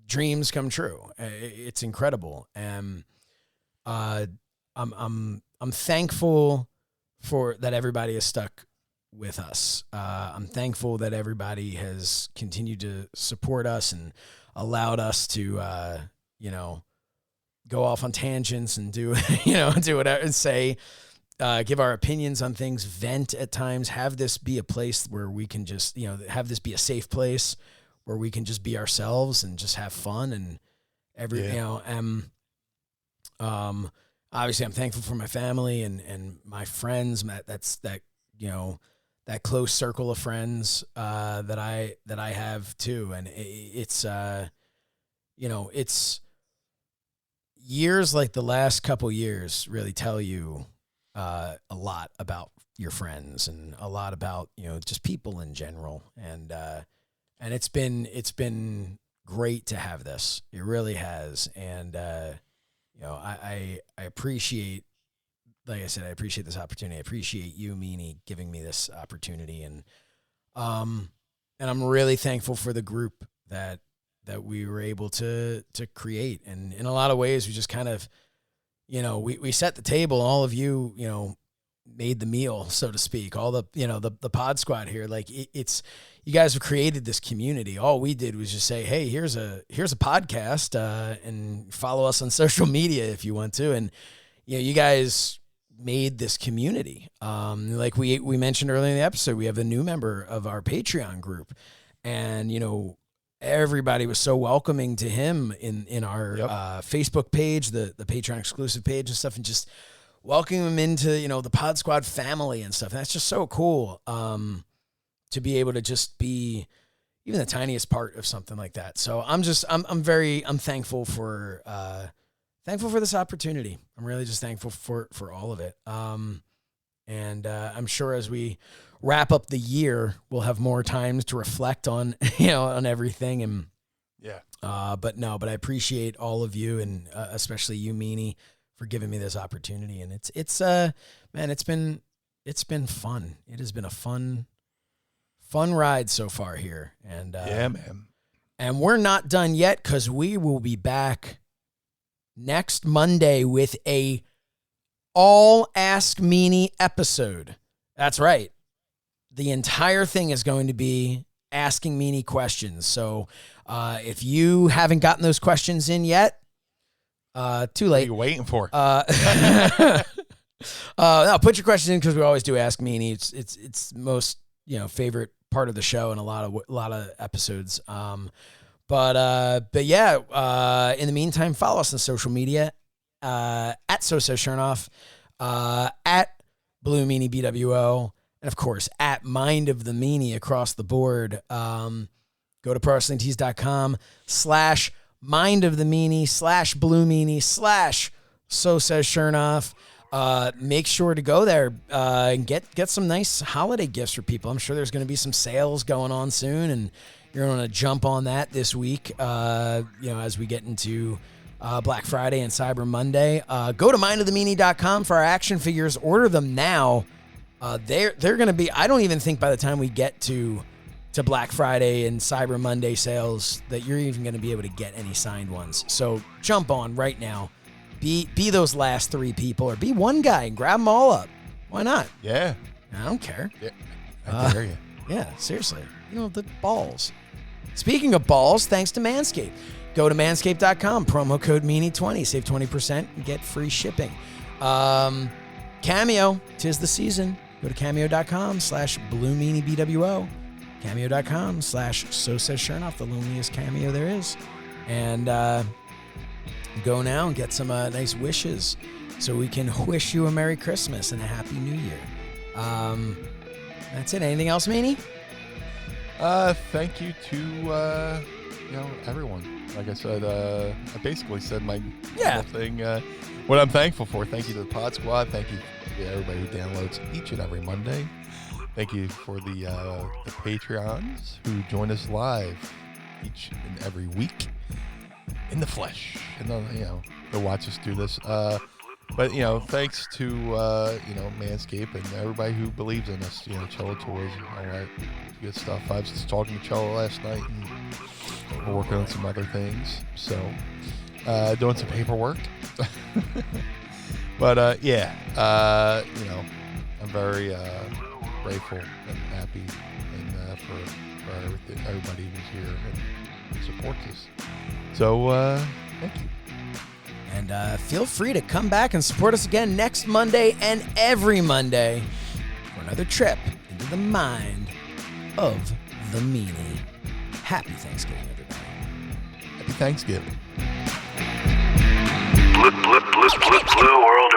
dreams come true. It's incredible. And I'm thankful for that everybody is stuck with us. I'm thankful that everybody has continued to support us and allowed us to go off on tangents and do whatever and say, give our opinions on things, vent at times, have this be a place where we can just, have this be a safe place where we can just be ourselves and just have fun and obviously I'm thankful for my family and my friends, that close circle of friends, that I have too. And it's years like the last couple years really tell you a lot about your friends and a lot about just people in general, and it's been great to have this. It really has, and I appreciate, like I said, I appreciate this opportunity. I appreciate you, Meanie, giving me this opportunity, and I'm really thankful for the group that we were able to create. And in a lot of ways, we just kind of, we set the table. All of you, made the meal, so to speak. All the, the Pod Squad here, like it's, you guys have created this community. All we did was just say, hey, here's a podcast, and follow us on social media if you want to. And, you guys made this community. Like we mentioned earlier in the episode, we have a new member of our Patreon group, and, everybody was so welcoming to him in our Facebook page, the Patreon exclusive page and stuff, and just welcoming him into, the Pod Squad family and stuff. And that's just so cool. To be able to just be, even the tiniest part of something like that. So I'm thankful for this opportunity. I'm really just thankful for all of it. And I'm sure as we wrap up the year, we'll have more times to reflect on, on everything. And but I appreciate all of you, and especially you, Meanie, for giving me this opportunity. And it's been fun. It has been a fun ride so far here. And
man.
And we're not done yet, because we will be back next Monday with a all Ask Meanie episode. That's right. The entire thing is going to be asking Meanie questions. So if you haven't gotten those questions in yet, too late.
What are you waiting for?
No, put your questions in, because we always do Ask Meanie. It's most favorite part of the show in a lot of episodes. But yeah. In the meantime, follow us on social media at So Says Shernoff, at Blue Meanie BWO, and of course at Mind of the Meanie across the board. Go to ProWrestlingTees.com/Mind of the Meanie /Blue Meanie /So Says Shernoff. Make sure to go there and get some nice holiday gifts for people. I'm sure there's going to be some sales going on soon, and you're going to jump on that this week. As we get into Black Friday and Cyber Monday. Go to mindofthemeanie.com for our action figures. Order them now. They're going to be, I don't even think by the time we get to Black Friday and Cyber Monday sales that you're even going to be able to get any signed ones. So jump on right now. Be those last 3 people, or be one guy and grab them all up. Why not?
Yeah.
I don't care.
Yeah. I dare you.
Yeah, seriously. The balls. Speaking of balls, thanks to Manscaped. Go to manscaped.com, promo code Meanie20, save 20% and get free shipping. Cameo, 'tis the season. Go to cameo.com/Blue Meanie BWO. Cameo.com/So Says Shernoff, the loneliest cameo there is. And go now and get some nice wishes so we can wish you a Merry Christmas and a Happy New Year. That's it. Anything else, Meanie?
Thank you to everyone. Like I said, I basically said my whole thing. What I'm thankful for. Thank you to the Pod Squad. Thank you to everybody who downloads each and every Monday. Thank you for the Patreons who join us live each and every week in the flesh, and they'll watch us do this. But thanks to Manscaped and everybody who believes in us. Cello Toys and all that good stuff. I was just talking to Cello last night, and we're working on some other things. So doing some paperwork. But I'm very grateful and happy, and for everybody who's here and supports us. So thank you.
And feel free to come back and support us again next Monday and every Monday for another trip into the mind of the Meanie. Happy Thanksgiving, everybody.
Happy Thanksgiving.
Blue World